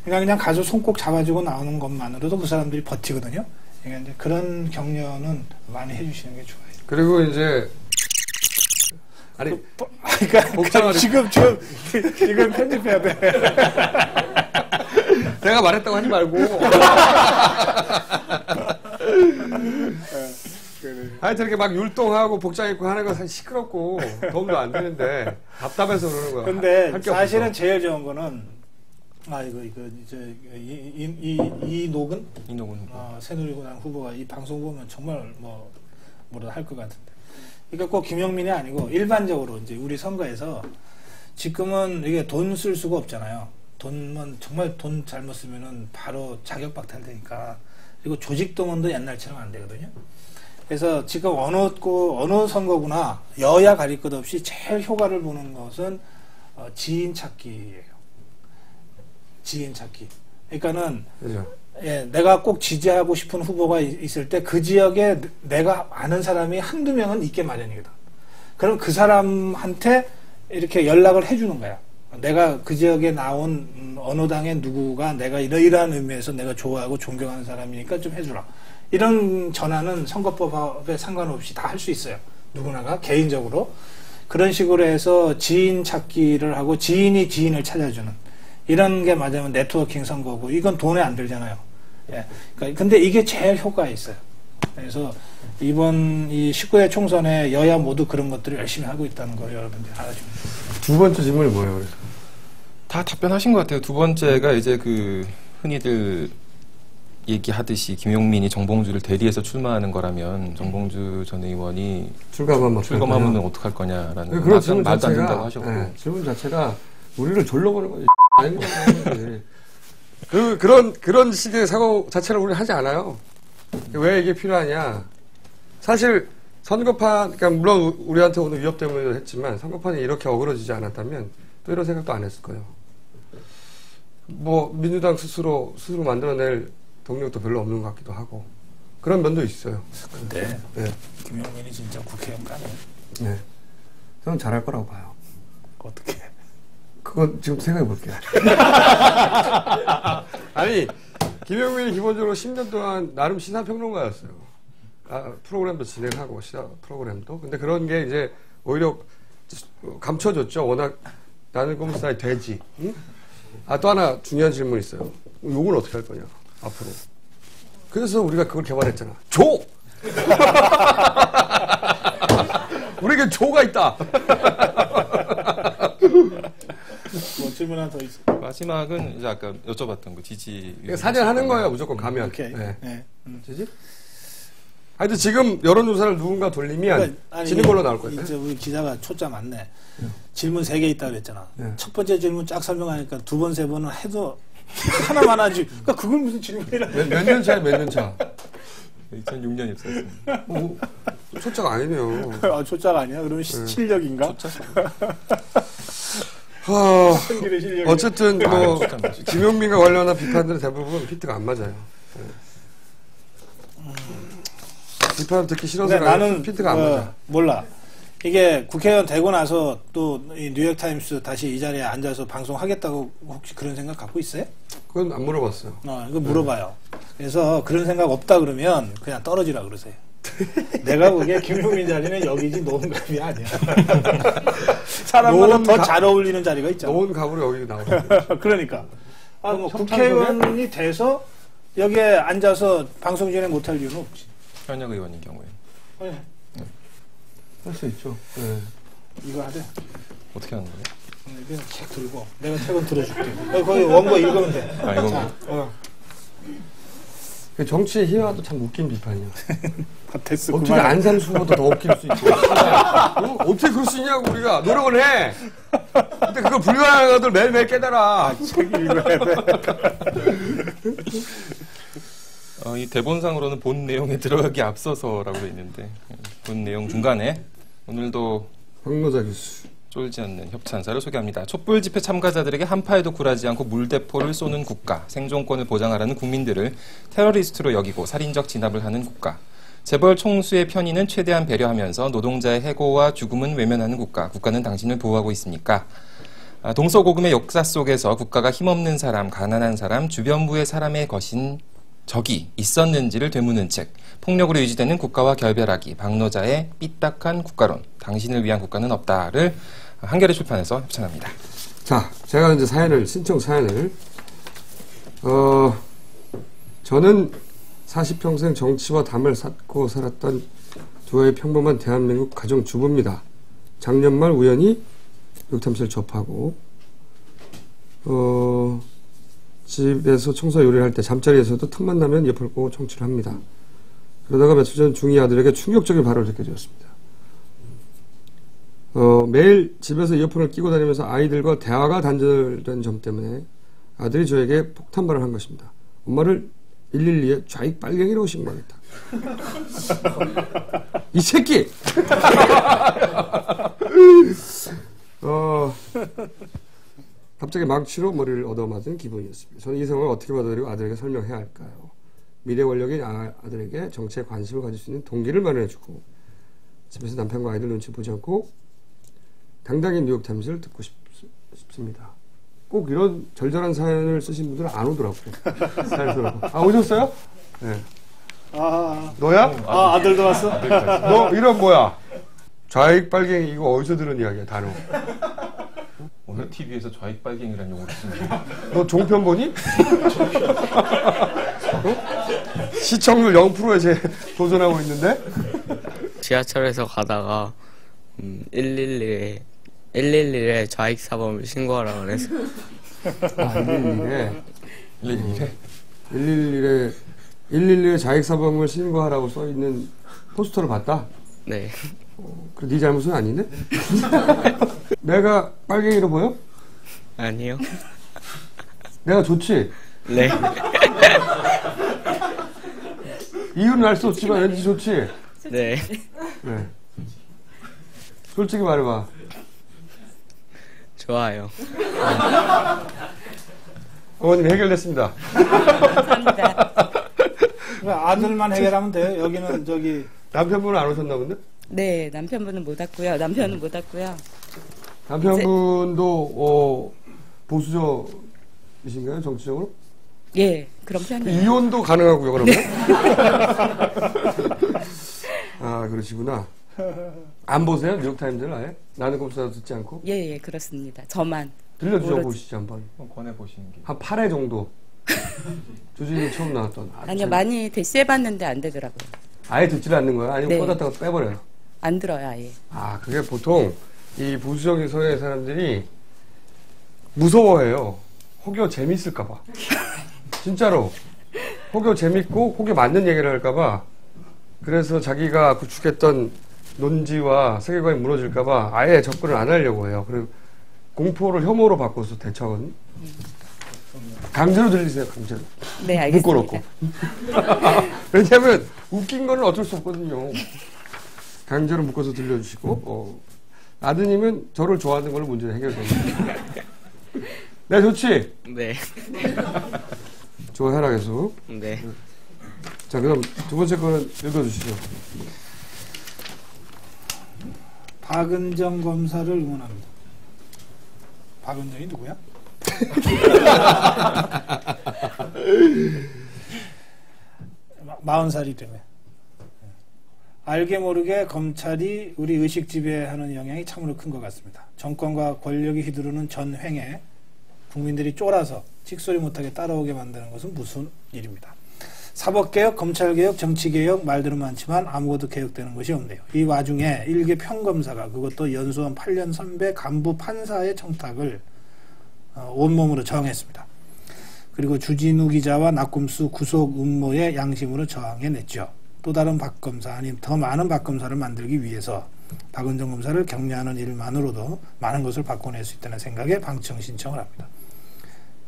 그러니까 그냥 가서 손 꼭 잡아주고 나오는 것만으로도 그 사람들이 버티거든요. 그러니까 이제 그런 격려는 많이 해주시는 게 좋아요. 그리고 이제 아니 그러니까 지금 이건 편집해야 돼. 내가 말했다고 하지 말고. 하여튼 이렇게 막 율동하고 복장 입고 하는 건 사실 시끄럽고 도움도 안 되는데 답답해서 그러는 거야. 근데 사실은 제일 좋은 거는 이노근 새누리당 후보가 이 방송 보면 정말 뭐라 할 것 같은데. 그러니까 꼭 김영민이 아니고 일반적으로 이제 우리 선거에서 지금은 이게 돈 쓸 수가 없잖아요. 돈만 정말 돈 잘못 쓰면은 바로 자격 박탈되니까. 그리고 조직 동원도 옛날처럼 안 되거든요. 그래서 지금 어느 선거구나 여야 가릴 것 없이 제일 효과를 보는 것은 지인 찾기예요. 지인 찾기. 그러니까는 그렇죠. 예, 내가 꼭 지지하고 싶은 후보가 있을 때 그 지역에 내가 아는 사람이 한두 명은 있게 마련이거든. 그럼 그 사람한테 이렇게 연락을 해주는 거야. 내가 그 지역에 나온 어느 당의 누구가 내가 이러이러한 의미에서 내가 좋아하고 존경하는 사람이니까 좀 해주라. 이런 전화는 선거법에 상관없이 다 할 수 있어요. 누구나가 개인적으로. 그런 식으로 해서 지인 찾기를 하고 지인이 지인을 찾아주는 이런 게 맞으면 네트워킹 선거고 이건 돈에 안 들잖아요. 예. 그러니까 근데 이게 제일 효과가 있어요. 그래서 이번 이 19대 총선에 여야 모두 그런 것들을 열심히 하고 있다는 거 여러분들 알아주면 돼요. 두 번째 질문이 뭐예요? 그래서? 다 답변하신 것 같아요. 두 번째가 이제 그 흔히들 얘기하듯이 김용민이 정봉주를 대리해서 출마하는 거라면 정봉주 전 의원이 출검하면 어떡할 거냐라는 그런 말도 안 된다고 하셨고 네, 질문 자체가 우리를 졸라보는 거지. 아닙니다. 그런 식의 사고 자체를 우리는 하지 않아요. 왜 이게 필요하냐? 사실 선거판, 그러니까 물론 우리한테 오는 위협 때문에 했지만 선거판이 이렇게 어그러지지 않았다면 또 이런 생각도 안 했을 거예요. 뭐 민주당 스스로 만들어낼 동력도 별로 없는 것 같기도 하고 그런 면도 있어요. 근데 네. 김용민이 진짜 국회의원 가네. 네, 저는 잘할 거라고 봐요. 어떻게? 그건 지금 생각해 볼게요. 아니 김용민이 기본적으로 10년 동안 나름 시사평론가였어요. 프로그램도 진행하고 시사 프로그램도. 근데 그런 게 이제 오히려 감춰졌죠. 워낙 나는 꼼수사의 돼지. 응? 또 하나 중요한 질문 있어요. 욕은 어떻게 할 거냐 앞으로. 그래서 우리가 그걸 개발했잖아. 조! 우리에게 조가 있다. 뭐 질문 하나 더 있어. 마지막은 이제 아까 여쭤봤던 거 지지. 사전 하는 거예요 무조건 가면. 오케이. 네. 네. 지지? 하여튼 지금 여론조사를 누군가 돌리면 그러니까, 지는 걸로 나올 거예요. 이제 우리 기자가 초짜 맞네. 질문 3개 있다 그랬잖아. 네. 첫 번째 질문 쫙 설명하니까 2번, 3번은 해도 하나만 하지. 그러니까 그건 무슨 질문이라. 몇 년 차야, 몇 년 차? 2006년 입사했습니다. 초짜가 아니네요. 아, 초짜가 아니야? 그러면 실력인가? 초짜? 어쨌든 뭐 김용민과 관련한 비판들은 대부분 피트가 안 맞아요. 비판 듣기 싫어서 나는 피트가 안 맞아. 몰라. 이게 국회의원 되고 나서 또 이 뉴욕타임스 다시 이 자리에 앉아서 방송하겠다고 혹시 그런 생각 갖고 있어요? 그건 안 물어봤어요. 이거 물어봐요. 그래서 그런 생각 없다 그러면 그냥 떨어지라 그러세요. 내가 보기에 김용민 자리는 여기지 노원갑이 아니야. 사람마다 더 잘 어울리는 자리가 있잖아. 노원갑으로 여기 나오죠. 그러니까. 뭐 국회의원이 돼서 여기에 앉아서 방송 진행 못할 이유는 없지. 현역 의원인 경우에. 네. 할 수 있죠. 네. 이거 하래. 어떻게 하는 거예요? 그냥 책 들고 내가 책은 들어줄게. 거기 원고 읽으면 돼. 아, 이거 자, 정치의 희화도 참 웃긴 비판이야. 됐어. 어떻게 안상수보다 더 웃길 수 있고. 어떻게 그럴 수 있냐고 우리가 노력을 해. 근데 그걸 불가능한 것들 매일매일 깨달아. 책 읽어야 돼. 이 대본상으로는 본 내용에 들어가기 앞서서라고 돼 있는데 본 내용 중간에 오늘도 황노자 교수 쫄지 않는 협찬사를 소개합니다. 촛불 집회 참가자들에게 한파에도 굴하지 않고 물대포를 쏘는 국가, 생존권을 보장하라는 국민들을 테러리스트로 여기고 살인적 진압을 하는 국가, 재벌 총수의 편의는 최대한 배려하면서 노동자의 해고와 죽음은 외면하는 국가, 국가는 당신을 보호하고 있습니까? 동서고금의 역사 속에서 국가가 힘없는 사람, 가난한 사람, 주변부의 사람의 것인 적이 있었는지를 되묻는 책, 폭력으로 유지되는 국가와 결별하기, 박노자의 삐딱한 국가론, 당신을 위한 국가는 없다를 한겨레 출판에서 협찬합니다. 자, 제가 이제 신청 사연을, 저는 40평생 정치와 담을 쌓고 살았던 두어의 평범한 대한민국 가정주부입니다. 작년 말 우연히 뉴욕타임스를 접하고, 집에서 청소 요리를 할 때 잠자리에서도 틈만 나면 이어폰을 꽂고 청취를 합니다. 그러다가 며칠 전 중2 아들에게 충격적인 발언을 듣게 되었습니다. 매일 집에서 이어폰을 끼고 다니면서 아이들과 대화가 단절된 점 때문에 아들이 저에게 폭탄발을 한 것입니다. 엄마를 112에 좌익 빨갱이라고 신고하겠다. 이 새끼! 갑자기 망치로 머리를 얻어맞은 기분이었습니다. 저는 이 상황을 어떻게 받아들이고 아들에게 설명해야 할까요? 미래 권력인 아들에게 정치에 관심을 가질 수 있는 동기를 마련해주고 집에서 남편과 아이들 눈치 보지 않고 당당히 뉴욕타임스를 듣고 싶습니다. 꼭 이런 절절한 사연을 쓰신 분들은 안 오더라고요. 오셨어요? 네. 너야? 아들도 왔어? 너 이런 뭐야? 좌익 빨갱이 이거 어디서 들은 이야기야 단어? 오늘 TV에서 좌익 빨갱이라는 용어를 쓰는데 너 종편 보니? 시청률 0%에 도전하고 있는데? 지하철에서 가다가 111에 좌익 사범을 신고하라고 그래서 111에 좌익 사범을 신고하라고 써있는 포스터를 봤다? 네. 그래 네 잘못은 아니네? 내가 빨갱이로 보여? 아니요. 내가 좋지? 네. 이유는 알 수 없지만 왠지 좋지? 네. 네. 솔직히 말해봐. 좋아요. 어머님 해결됐습니다. 감사합니다. 아들만 해결하면 돼요. 여기는 저기 남편분은 안 오셨나 본데? 네, 남편분은 못 왔고요. 남편은 못 왔고요. 남편분도 보수적이신가요, 정치적으로? 예, 그런 편이에요. 이혼도 가능하고요, 그러면? 아, 그러시구나. 안 보세요? 뉴욕타임즈를 아예? 나는 꼼수라도 듣지 않고? 예, 저렇습니다. 저만. 들려주죠, 보시죠, 한번. 권해보시는 게. 한 8회 정도. 조진이 처음 나왔던. 아니요, 많이 대시해봤는데 안 되더라고요. 아예 듣지를 않는 거야? 아니면 네. 꽂았다가 빼버려요? 안 들어요, 아예. 아, 그게 보통 이 보수적인 성향의 사람들이 무서워해요. 혹여 재밌을까봐. 진짜로. 혹여 재밌고 혹여 맞는 얘기를 할까봐 그래서 자기가 구축했던 논지와 세계관이 무너질까봐 아예 접근을 안 하려고 해요. 그리고 공포를 혐오로 바꿔서 대처하거든요. 강제로 들리세요, 강제로. 네, 알겠습니다. 묶어놓고. 왜냐하면 웃긴 거는 어쩔 수 없거든요. 강제로 묶어서 들려주시고, 아드님은 저를 좋아하는 걸로 문제를 해결됩니다. 네, 좋지? 네. 좋아해라, 계속. 네. 자, 그럼 두 번째 거는 읽어주시죠. 박은정 검사를 응원합니다. 박은정이 누구야? 40살이라며. 알게 모르게 검찰이 우리 의식 지배하는 영향이 참으로 큰 것 같습니다. 정권과 권력이 휘두르는 전횡에 국민들이 쫄아서 찍소리 못하게 따라오게 만드는 것은 무슨 일입니다. 사법개혁, 검찰개혁, 정치개혁 말들은 많지만 아무것도 개혁되는 것이 없네요. 이 와중에 일개 평검사가 그것도 연수원 8년 선배 간부 판사의 청탁을 온몸으로 저항했습니다. 그리고 주진우 기자와 낙곰수 구속 음모의 양심으로 저항해냈죠. 또 다른 박검사 아니 더 많은 박검사를 만들기 위해서 박은정 검사를 격려하는 일만으로도 많은 것을 바꿔낼 수 있다는 생각에 방청 신청을 합니다.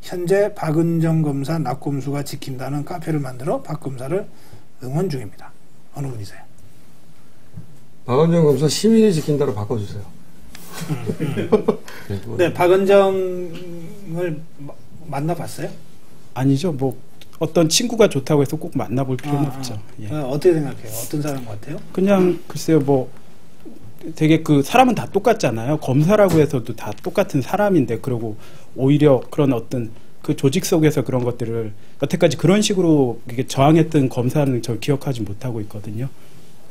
현재 박은정 검사 낙곰수가 지킨다는 카페를 만들어 박 검사를 응원 중입니다. 어느 분이세요? 박은정 검사 시민이 지킨다로 바꿔주세요. 네, 박은정을 만나봤어요? 아니죠. 뭐 어떤 친구가 좋다고 해서 꼭 만나볼 필요는 없죠. 예. 어떻게 생각해요? 어떤 사람 같아요? 그냥 글쎄요, 뭐 되게 그 사람은 다 똑같잖아요. 검사라고 해서도 다 똑같은 사람인데, 그리고 오히려 그런 어떤 그 조직 속에서 그런 것들을 여태까지 그런 식으로 이게 저항했던 검사는 저 기억하지 못하고 있거든요.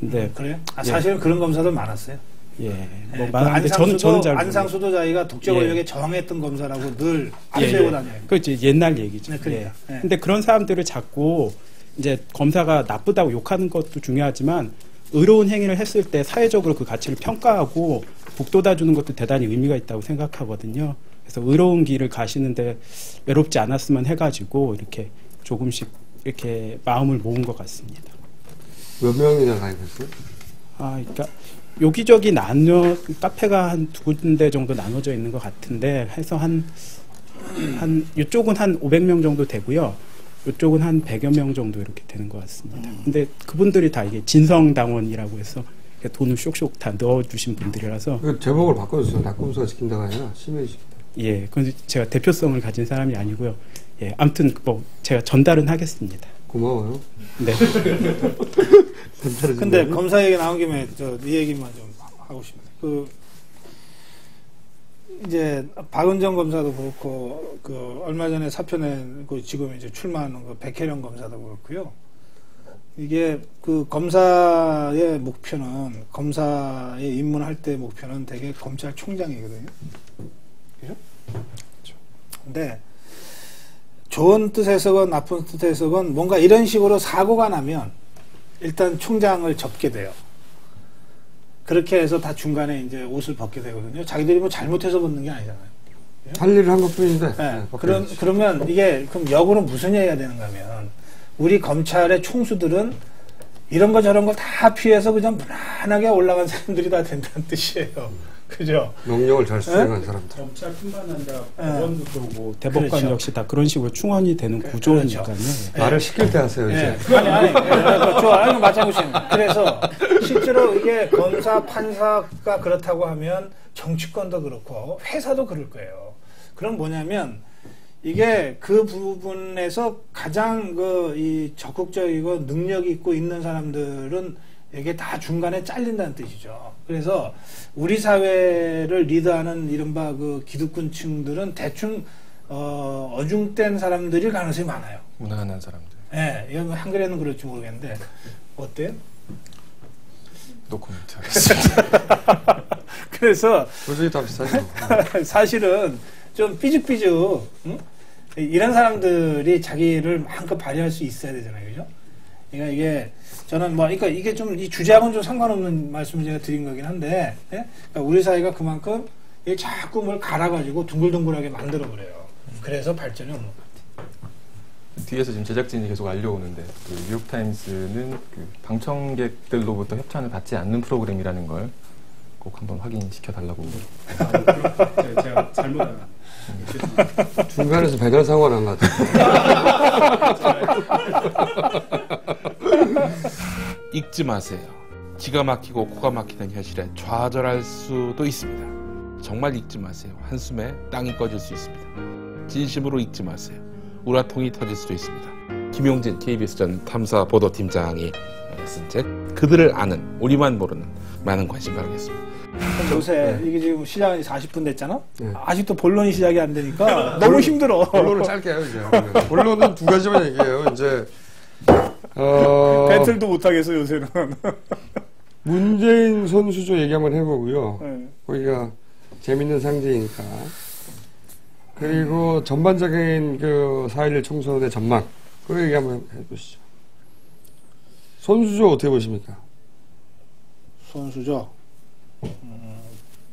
근데 그래요? 사실은 그런 검사도 많았어요. 예, 뭐 많은데 저는 잘 안상수도 자기가 독재 권력에 저항했던 검사라고 늘 앞세우고 다녀요. 그 이제 옛날 얘기죠. 네, 그러니까. 예. 근데 그런 사람들을 자꾸 이제 검사가 나쁘다고 욕하는 것도 중요하지만 의로운 행위를 했을 때 사회적으로 그 가치를 평가하고 북돋아주는 것도 대단히 의미가 있다고 생각하거든요. 그래서 의로운 길을 가시는데 외롭지 않았으면 해가지고 이렇게 조금씩 이렇게 마음을 모은 것 같습니다. 몇 명이나 가입했어요? 그러니까 여기저기 카페가 한 2군데 정도 나눠져 있는 것 같은데 해서 이쪽은 한 500명 정도 되고요. 이쪽은 한 100여 명 정도 이렇게 되는 것 같습니다. 근데 그분들이 다 이게 진성당원이라고 해서 돈을 쇽쇽 다 넣어주신 분들이라서. 제목을 바꿔주세요. 낙검수가 지킨다가 아니라 시민이 지킨다. 예, 그건 제가 대표성을 가진 사람이 아니고요. 예, 아무튼 뭐 제가 전달은 하겠습니다. 고마워요. 네. 근데 검사 얘기 나온 김에 이 얘기만 좀 하고 싶네요. 이제 박은정 검사도 그렇고 얼마 전에 사표낸 지금 이제 출마하는 백혜령 검사도 그렇고요. 이게 검사의 목표는 검사에 입문할 때 목표는 되게 검찰총장이거든요. 그죠? 근데 좋은 뜻에서건 나쁜 뜻에서건 뭔가 이런 식으로 사고가 나면 일단 총장을 접게 돼요. 그렇게 해서 다 중간에 이제 옷을 벗게 되거든요. 자기들이 뭐 잘못해서 벗는 게 아니잖아요. 할 일을 한 것 뿐인데. 네. 그러면 이게 그럼 역으로 무슨 얘기가 되는가 하면 우리 검찰의 총수들은 이런 거 저런 거 다 피해서 그냥 무난하게 올라간 사람들이 다 된다는 뜻이에요. 그죠? 명령을 잘 수행한 사람들. 검찰뿐만 아니라 법원도 그러고 대법관 그렇죠. 역시 다 그런 식으로 충원이 되는 구조니까요. 그렇죠. 말을 시킬 때 하세요. 이제. 아니, 좋아. 마찬가지입니다. 그래서 실제로 이게 검사, 판사가 그렇다고 하면 정치권도 그렇고 회사도 그럴 거예요. 그럼 뭐냐면 이게 그 부분에서 가장 이 적극적이고 능력이 있고 있는 사람들은 이게 다 중간에 잘린다는 뜻이죠. 그래서 우리 사회를 리드하는 이른바 기득권층들은 대충 어중된 사람들일 가능성이 많아요. 무난한 사람들. 네, 이건 한글에는 그럴지 모르겠는데 어때요? 노코멘트 하겠습니다. 그래서 도저히 다 비슷하죠. 사실은 좀 삐죽삐죽 이런 사람들이 자기를 마음껏 발휘할 수 있어야 되잖아요, 그죠? 그러니까 이게 저는 그러니까 이게 좀 이 주제하고는 좀 상관없는 말씀을 제가 드린 거긴 한데, 예? 그러니까 우리 사회가 그만큼 자꾸 뭘 갈아가지고 둥글둥글하게 만들어 버려요. 그래서 발전이 없는 것 같아요. 뒤에서 지금 제작진이 계속 알려오는데 그 뉴욕타임스는 그 방청객들로부터 협찬을 받지 않는 프로그램이라는 걸 꼭 한번 확인시켜 달라고. 제가 잘못 알았네요. 중간에서 배달 사고가 난 것 같아요. 읽지 마세요. 기가 막히고 코가 막히는 현실에 좌절할 수도 있습니다. 정말 읽지 마세요. 한숨에 땅이 꺼질 수 있습니다. 진심으로 읽지 마세요. 우라통이 터질 수도 있습니다. 김용진 KBS 전 탐사보도팀장이 쓴 책 그들을 아는 우리만 모르는 많은 관심 바라겠습니다. 요새 이게 지금 시작이 40분 됐잖아? 아직도 본론이 시작이 안 되니까 너무 힘들어. 본론을 짧게 해요, 이제. 본론은 두 가지만 얘기해요. 이제 배틀도 못하겠어 요새는. 문재인 손수조 얘기 한번 해보고요. 네. 거기가 재밌는 상징이니까. 그리고 전반적인 그 4.11 총선의 전망, 그 얘기 한번 해보시죠. 손수조 어떻게 보십니까? 손수조.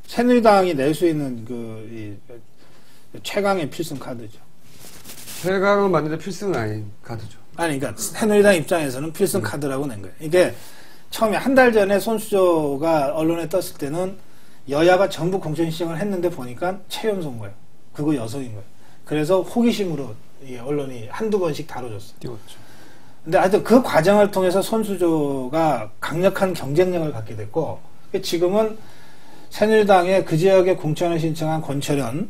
새누리당이 낼 수 있는 최강의 필승 카드죠. 최강은 맞는데 필승은 아닌 카드죠. 아니, 그러니까 새누리당 입장에서는 필승 카드라고 낸 거예요. 이게 처음에 한 달 전에 손수조가 언론에 떴을 때는 여야가 전부 공천 신청을 했는데 보니까 최연소인 거예요. 그거 여성인 거예요. 그래서 호기심으로 언론이 한두 번씩 다뤄줬어요. 띄웠죠. 근데 하여튼 그 과정을 통해서 손수조가 강력한 경쟁력을 갖게 됐고, 지금은 새누리당의 그 지역에 공천을 신청한 권철현,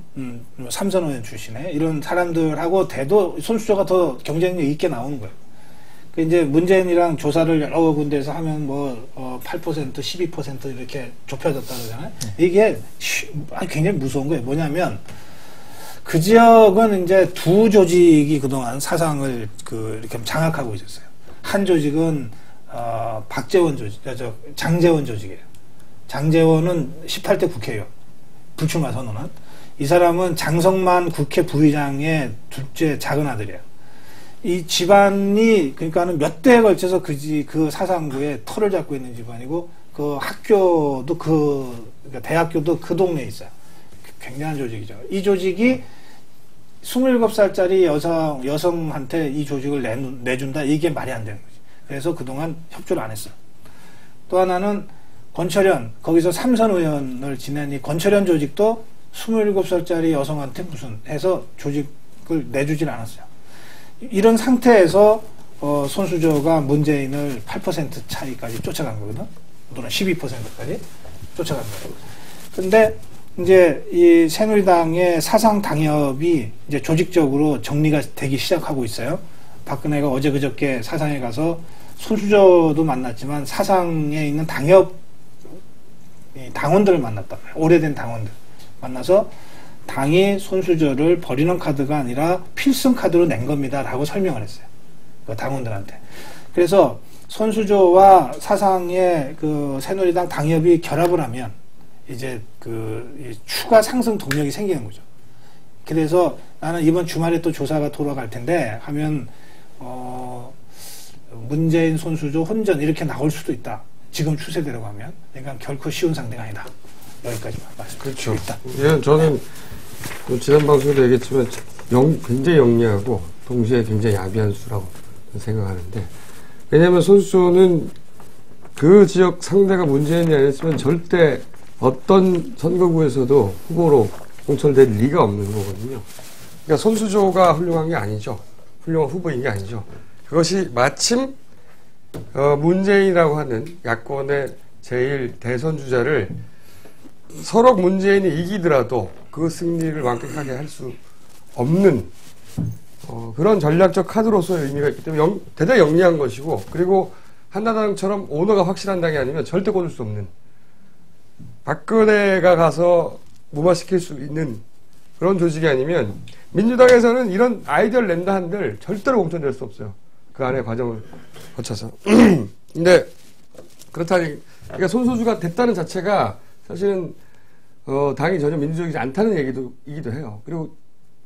삼선 의원 출신의 이런 사람들하고 대도 손수조가 더 경쟁력 있게 나오는 거예요. 그 이제 문재인이랑 조사를 여러 군데에서 하면 8%, 12% 이렇게 좁혀졌다 그러잖아요. 이게 굉장히 무서운 거예요. 뭐냐면 그 지역은 이제 두 조직이 그동안 사상을 이렇게 장악하고 있었어요. 한 조직은 박재원 조직, 장재원 조직이에요. 장재원은 18대 국회의원, 불출마 선언한. 이 사람은 장성만 국회 부의장의 둘째 작은 아들이에요. 이 집안이 그러니까는 몇 대에 걸쳐서 그 사상구에 털을 잡고 있는 집안이고, 그 학교도 그러니까 대학교도 그 동네에 있어요. 굉장한 조직이죠. 이 조직이 27살짜리 여성한테 이 조직을 내준다? 이게 말이 안 되는 거지. 그래서 그동안 협조를 안 했어요. 또 하나는 권철현, 거기서 삼선 의원을 지낸 이 권철현 조직도 27살짜리 여성한테 해서 조직을 내주질 않았어요. 이런 상태에서 손수조가 문재인을 8% 차이까지 쫓아간 거거든. 또는 12%까지 쫓아간 거예요. 근데 이제 이 새누리당의 사상 당협이 이제 조직적으로 정리가 되기 시작하고 있어요. 박근혜가 어제 그저께 사상에 가서 손수조도 만났지만 사상에 있는 당원들을 만났다. 오래된 당원들 만나서 당이 손수조를 버리는 카드가 아니라 필승 카드로 낸 겁니다. 라고 설명을 했어요. 그 당원들한테. 그래서 손수조와 사상의 그 새누리당 당협이 결합을 하면 이제 추가 상승 동력이 생기는 거죠. 그래서 나는 이번 주말에 또 조사가 돌아갈 텐데 하면 문재인 손수조 혼전 이렇게 나올 수도 있다. 지금 추세대로 가면. 그러니까 결코 쉬운 상대가 아니다. 여기까지만 말씀드리겠습니다. 그렇죠. 예, 저는 지난 방송에도 얘기했지만 굉장히 영리하고 동시에 굉장히 야비한 수라고 생각하는데, 왜냐하면 손수조는 그 지역 상대가 문재인이 아니었으면 절대 어떤 선거구에서도 후보로 공천될 리가 없는 거거든요. 그러니까 손수조가 훌륭한 게 아니죠. 훌륭한 후보인 게 아니죠. 그것이 마침 문재인이라고 하는 야권의 제일 대선 주자를 서로 문재인이 이기더라도 그 승리를 완벽하게 할 수 없는 그런 전략적 카드로서의 의미가 있기 때문에 대단히 영리한 것이고, 그리고 한나라당처럼 오너가 확실한 당이 아니면 절대 꽂을 수 없는, 박근혜가 가서 무마시킬 수 있는 그런 조직이 아니면 민주당에서는 이런 아이디어를 낸다 한들 절대로 공천될 수 없어요. 그 안에 과정을 거쳐서. 근데 그렇다니, 그러니까 손수조가 됐다는 자체가 사실은 당이 전혀 민주적이지 않다는 얘기이기도 해요. 그리고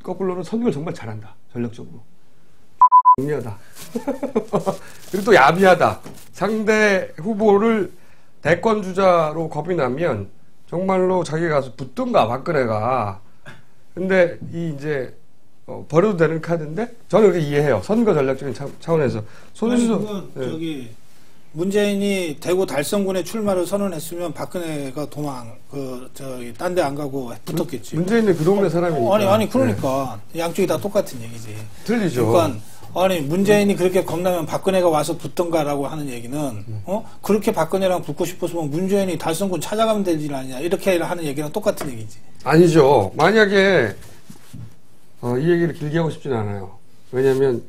거꾸로는 선거를 정말 잘한다. 전략적으로. 영리하다. 그리고 또 야비하다. 상대 후보를 대권 주자로 겁이 나면 정말로 자기가 가서 붙든가 박근혜가. 근데 이제 버려도 되는 카드인데 저는 그렇게 이해해요. 선거 전략적인 차원에서. 손수저 저기 문재인이 대구 달성군에 출마를 선언했으면 박근혜가 딴 데 안 가고 붙었겠지. 문재인은 그 동네 사람이니까. 아니 그러니까 양쪽이 다 똑같은 얘기지. 틀리죠. 그러니까 아니 문재인이 그렇게 겁나면 박근혜가 와서 붙던가라고 하는 얘기는 그렇게 박근혜랑 붙고 싶었으면 문재인이 달성군 찾아가면 되지 않냐 이렇게 하는 얘기랑 똑같은 얘기지. 아니죠. 만약에 이 얘기를 길게 하고 싶진 않아요. 왜냐하면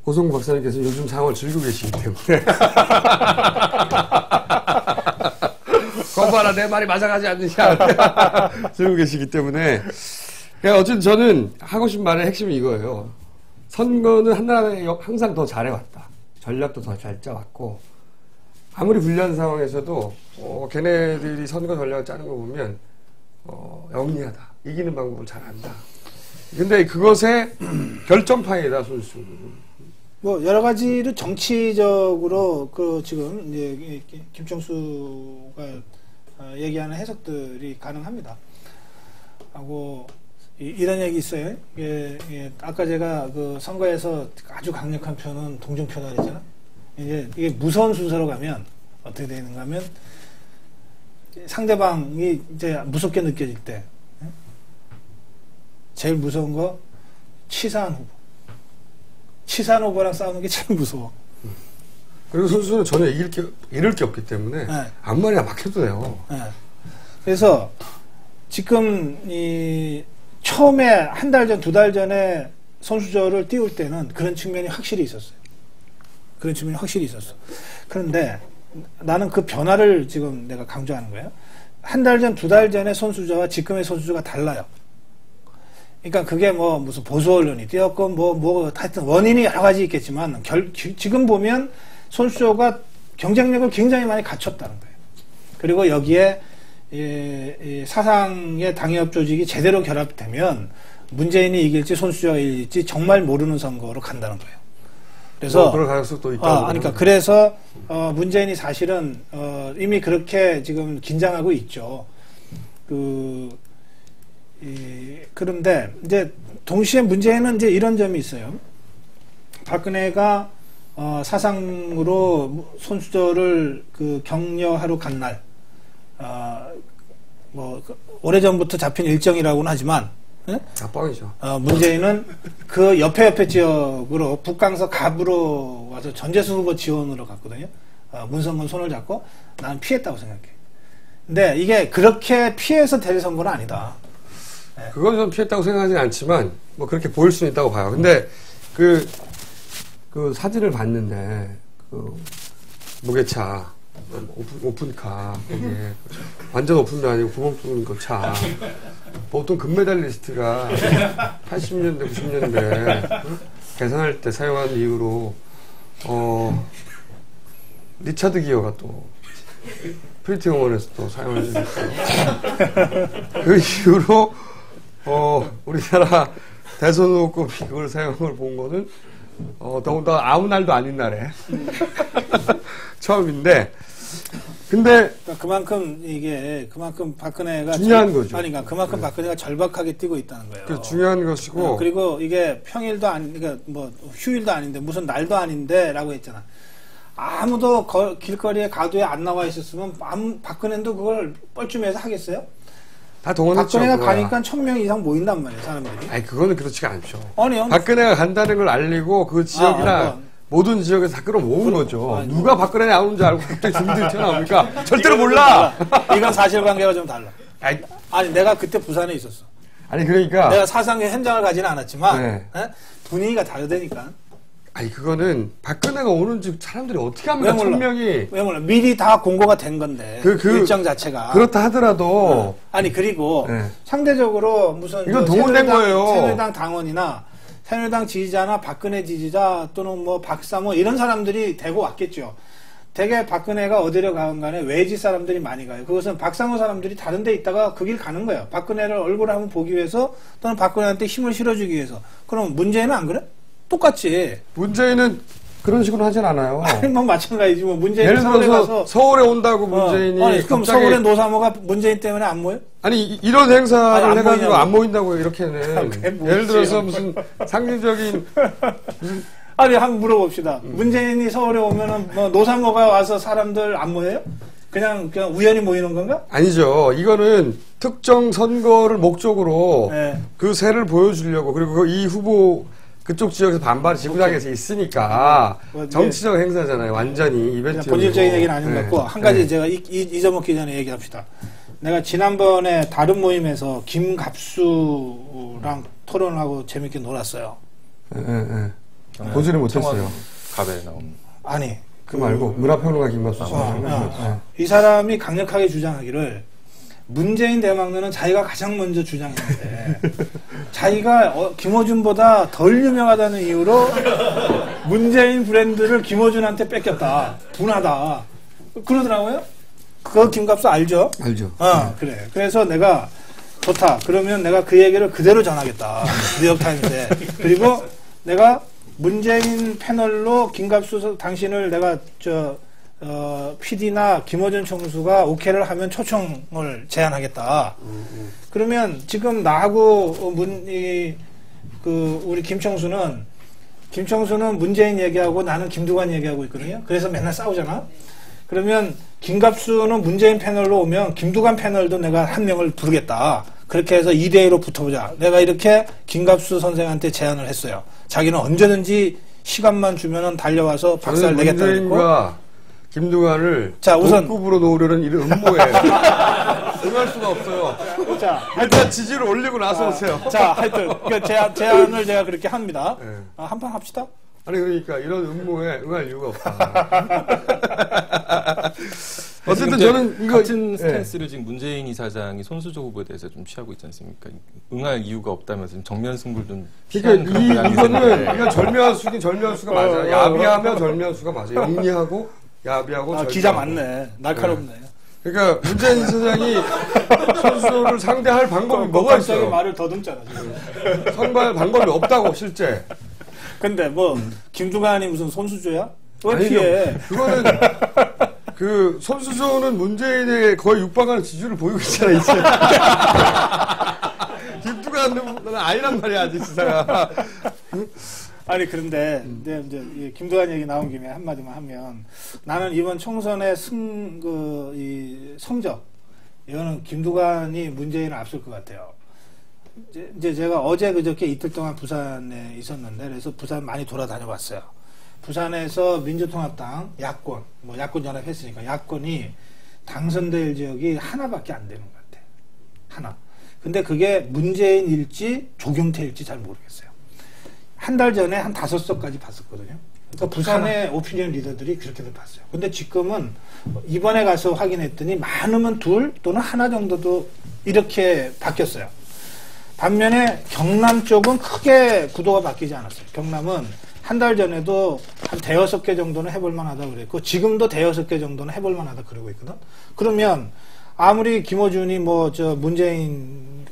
고성구 박사님께서 요즘 상황을 즐기고 계시기 때문에 거봐라 내 말이 맞아가지 않느냐 즐기고 계시기 때문에 그러니까 어쨌든 저는 하고 싶은 말의 핵심이 이거예요. 선거는 한나라에 항상 더 잘해왔다. 전략도 더 잘 짜왔고 아무리 불리한 상황에서도 걔네들이 선거 전략을 짜는 거 보면 영리하다. 이기는 방법을 잘 안다. 근데 그것의 결정파이다 손수. 뭐 여러 가지로 정치적으로 지금 이제 김총수가 얘기하는 해석들이 가능합니다. 하고 이런 얘기 있어요. 아까 제가 그 선거에서 아주 강력한 표는 동정표다 그랬잖아. 이게 무서운 순서로 가면 어떻게 되는가 하면 상대방이 이제 무섭게 느껴질 때 제일 무서운 거 치사한 후보. 치사한 후보랑 싸우는 게 제일 무서워. 그리고 선수는 전혀 잃을 게 없기 때문에 아무 말이나 막혀도 돼요. 그래서 지금 처음에 한 달 전, 두 달 전에 손수저를 띄울 때는 그런 측면이 확실히 있었어요. 그런 측면이 확실히 있었어. 그런데 나는 그 변화를 지금 내가 강조하는 거예요. 한 달 전, 두 달 전에 손수저와 지금의 손수저가 달라요. 그러니까 그게 뭐 무슨 보수 언론이 띄었고 하여튼 원인이 여러 가지 있겠지만 지금 보면 손수저가 경쟁력을 굉장히 많이 갖췄다는 거예요. 그리고 여기에 사상의 당협 조직이 제대로 결합되면 문재인이 이길지 손수저가 이길지 정말 모르는 선거로 간다는 거예요. 그래서 그럴 가능성도 있다. 그러니까 그래서 문재인이 사실은 이미 그렇게 지금 긴장하고 있죠. 그런데 이제 동시에 문제는 이제 이런 점이 있어요. 박근혜가 사상으로 손수저를 격려하러 간 날, 오래전부터 잡힌 일정이라고는 하지만, 뻥이죠. 문재인은 그 옆에 지역으로 북강서 갑으로 와서 전재수 후보 지원으로 갔거든요. 문성근 손을 잡고 나는 피했다고 생각해. 근데 이게 그렇게 피해서 될 선거는 아니다. 그건 좀 피했다고 생각하진 않지만 뭐 그렇게 보일 수는 있다고 봐요. 근데 그 사진을 봤는데 무게차 오픈카 거기에 완전 오픈도 아니고 구멍 뚫은 그 차 보통 금메달리스트가 80년대 90년대 계산할 때 사용한 이유로 리차드 기어가 또 프리티 응원에서 또 사용을 해주셨어요. 그 이후로 우리나라 대선 후보급이 그걸 사용을 본 거는 더군다나 아무 날도 아닌 날에 처음인데 근데 그만큼 박근혜가 중요한 거죠. 아니 그러니까 그만큼 박근혜가 절박하게 뛰고 있다는 거예요. 그 중요한 것이고 그리고 이게 평일도 그러니까 뭐 휴일도 아닌데 무슨 날도 아닌데라고 했잖아. 아무도 길거리에 가도에 안 나와 있었으면 박근혜도 그걸 뻘쭘해서 하겠어요? 다 동원했죠. 박근혜가 가니까 1000명 이상 모인단 말이에요, 사람들이. 아니 그거는 그렇지가 않죠. 아니요. 박근혜가 간다는 걸 알리고 그 지역이나 모든 지역에서 다 끌어모은 거죠. 누가 박근혜 나오는 줄 알고 그때 준비들 튀어나옵니까? 절대로 몰라. 이건 사실관계가 좀 달라. 아니 내가 그때 부산에 있었어. 아니 그러니까 내가 사상의 현장을 가지는 않았지만 분위기가 다르다니까. 아니 그거는 박근혜가 오는지 사람들이 어떻게 합니까? 1000명이 왜 몰라? 미리 다 공고가 된 건데 일정 자체가 그렇다 하더라도 아니 그리고 상대적으로 무슨 이건 동원된 거예요. 새누리당 당원이나 새누리당 지지자나 박근혜 지지자 또는 뭐 박사모 이런 사람들이 대고 왔겠죠. 대개 박근혜가 어디로 가건 간에 외지 사람들이 많이 가요. 그것은 박상호 사람들이 다른 데 있다가 그 길 가는 거예요. 박근혜를 얼굴을 한번 보기 위해서 또는 박근혜한테 힘을 실어주기 위해서. 그럼 문재인은 안 그래? 똑같지. 문재인은 그런 식으로 하진 않아요. 아니, 뭐 마찬가지지. 뭐 문재인 예를 서울에 들어서 가서 서울에 온다고 문재인이 아니, 그럼 갑자기 서울의 노사모가 문재인 때문에 안 모여? 아니 이런 행사를 아니, 안 해가지고 모이냐고. 안 모인다고 이렇게는 그게 뭐지? 예를 들어서 무슨 상징적인 아니, 한번 물어봅시다. 문재인이 서울에 오면은 뭐 노사모가 와서 사람들 안 모여요? 그냥 우연히 모이는 건가? 아니죠. 이거는 특정 선거를 목적으로 네. 그 세를 보여주려고 그리고 이 후보 그쪽 지역에서 반발이 지구장에서 있으니까 뭐, 정치적 행사잖아요. 완전히 이벤트. 본질적인 얘기는 아닌 것 같고 한 가지 네. 제가 잊어먹기 전에 얘기합시다. 내가 지난번에 다른 모임에서 김갑수랑 토론을 하고 재밌게 놀았어요. 보지는 못했어요. 갑에 나온. 아니 그 말고 문화평론가 김갑수 씨. 이 사람이 강력하게 주장하기를 문재인 대망론은 자기가 가장 먼저 주장했는데 자기가 김어준보다 덜 유명하다는 이유로 문재인 브랜드를 김어준한테 뺏겼다. 분하다. 그러더라고요. 그거 김갑수 알죠? 알죠. 그래. 그래서 내가 좋다. 그러면 내가 그 얘기를 그대로 전하겠다. 뉴욕타임스에. 그리고 내가 문재인 패널로 김갑수 당신을 내가 PD나 김어준 총수가 오케이를 하면 초청을 제안하겠다. 그러면 지금 나하고 우리 김총수는 문재인 얘기하고 나는 김두관 얘기하고 있거든요. 그래서 맨날 싸우잖아. 그러면 김갑수는 문재인 패널로 오면 김두관 패널도 내가 한 명을 부르겠다. 그렇게 해서 2대2로 붙어보자. 내가 이렇게 김갑수 선생한테 제안을 했어요. 자기는 언제든지 시간만 주면은 달려와서 박살 내겠다 그랬고. 김두관을 우선 동급으로 놓으려는 이런 음모예요. 응할 수가 없어요. 자, 일단 지지를 올리고 나서 오세요. 자, 하여튼 제안을 제가 그렇게 합니다. 네. 한판 합시다. 아니 그러니까 이런 음모에 응할 이유가 없다. 어쨌든 저는 이거 같은 스탠스를 지금 문재인 이사장이 손수조 후보에 대해서 좀 취하고 있지 않습니까? 응할 이유가 없다면서 정면 승부를 좀 그러니까 이거는 절묘한 수긴 절묘한 수가 맞아요. 야비하면 절묘한 수가 맞아요. 영리하고 야비하고 기자 맞네. 날카롭네. 그러니까 문재인 이사장이 손수조를 상대할 방법이 뭐가 있어요? 말을 더듬잖아 지금. 상대할 방법이 없다고 실제. 근데 김두관이 무슨 손수조야? 왜 피해? 그거는 그 손수조는 문재인의 거의 육박하는 지지를 보이고 있잖아 이제. 김두관은 아니란 말이야 아직 지사가. 아니 그런데 이제 김두관 얘기 나온 김에 한마디만 하면 나는 이번 총선의 성적 이거는 김두관이 문재인을 앞설 것 같아요. 이제 제가 어제 그저께 이틀 동안 부산에 있었는데 그래서 부산 많이 돌아다녀봤어요. 부산에서 민주통합당 야권 연합했으니까 야권이 당선될 지역이 하나밖에 안 되는 것 같아요. 하나. 근데 그게 문재인일지 조경태일지 잘 모르겠어요. 한 달 전에 한 5석까지 봤었거든요. 그러니까 부산의 오피니언 리더들이 그렇게들 봤어요. 근데 지금은 이번에 가서 확인했더니 많으면 둘 또는 하나 정도도 이렇게 바뀌었어요. 반면에 경남 쪽은 크게 구도가 바뀌지 않았어요. 경남은 한 달 전에도 한 5개 정도는 해볼 만하다 그랬고 지금도 5개 정도는 해볼 만하다 그러고 있거든. 그러면 아무리 김어준이 문재인을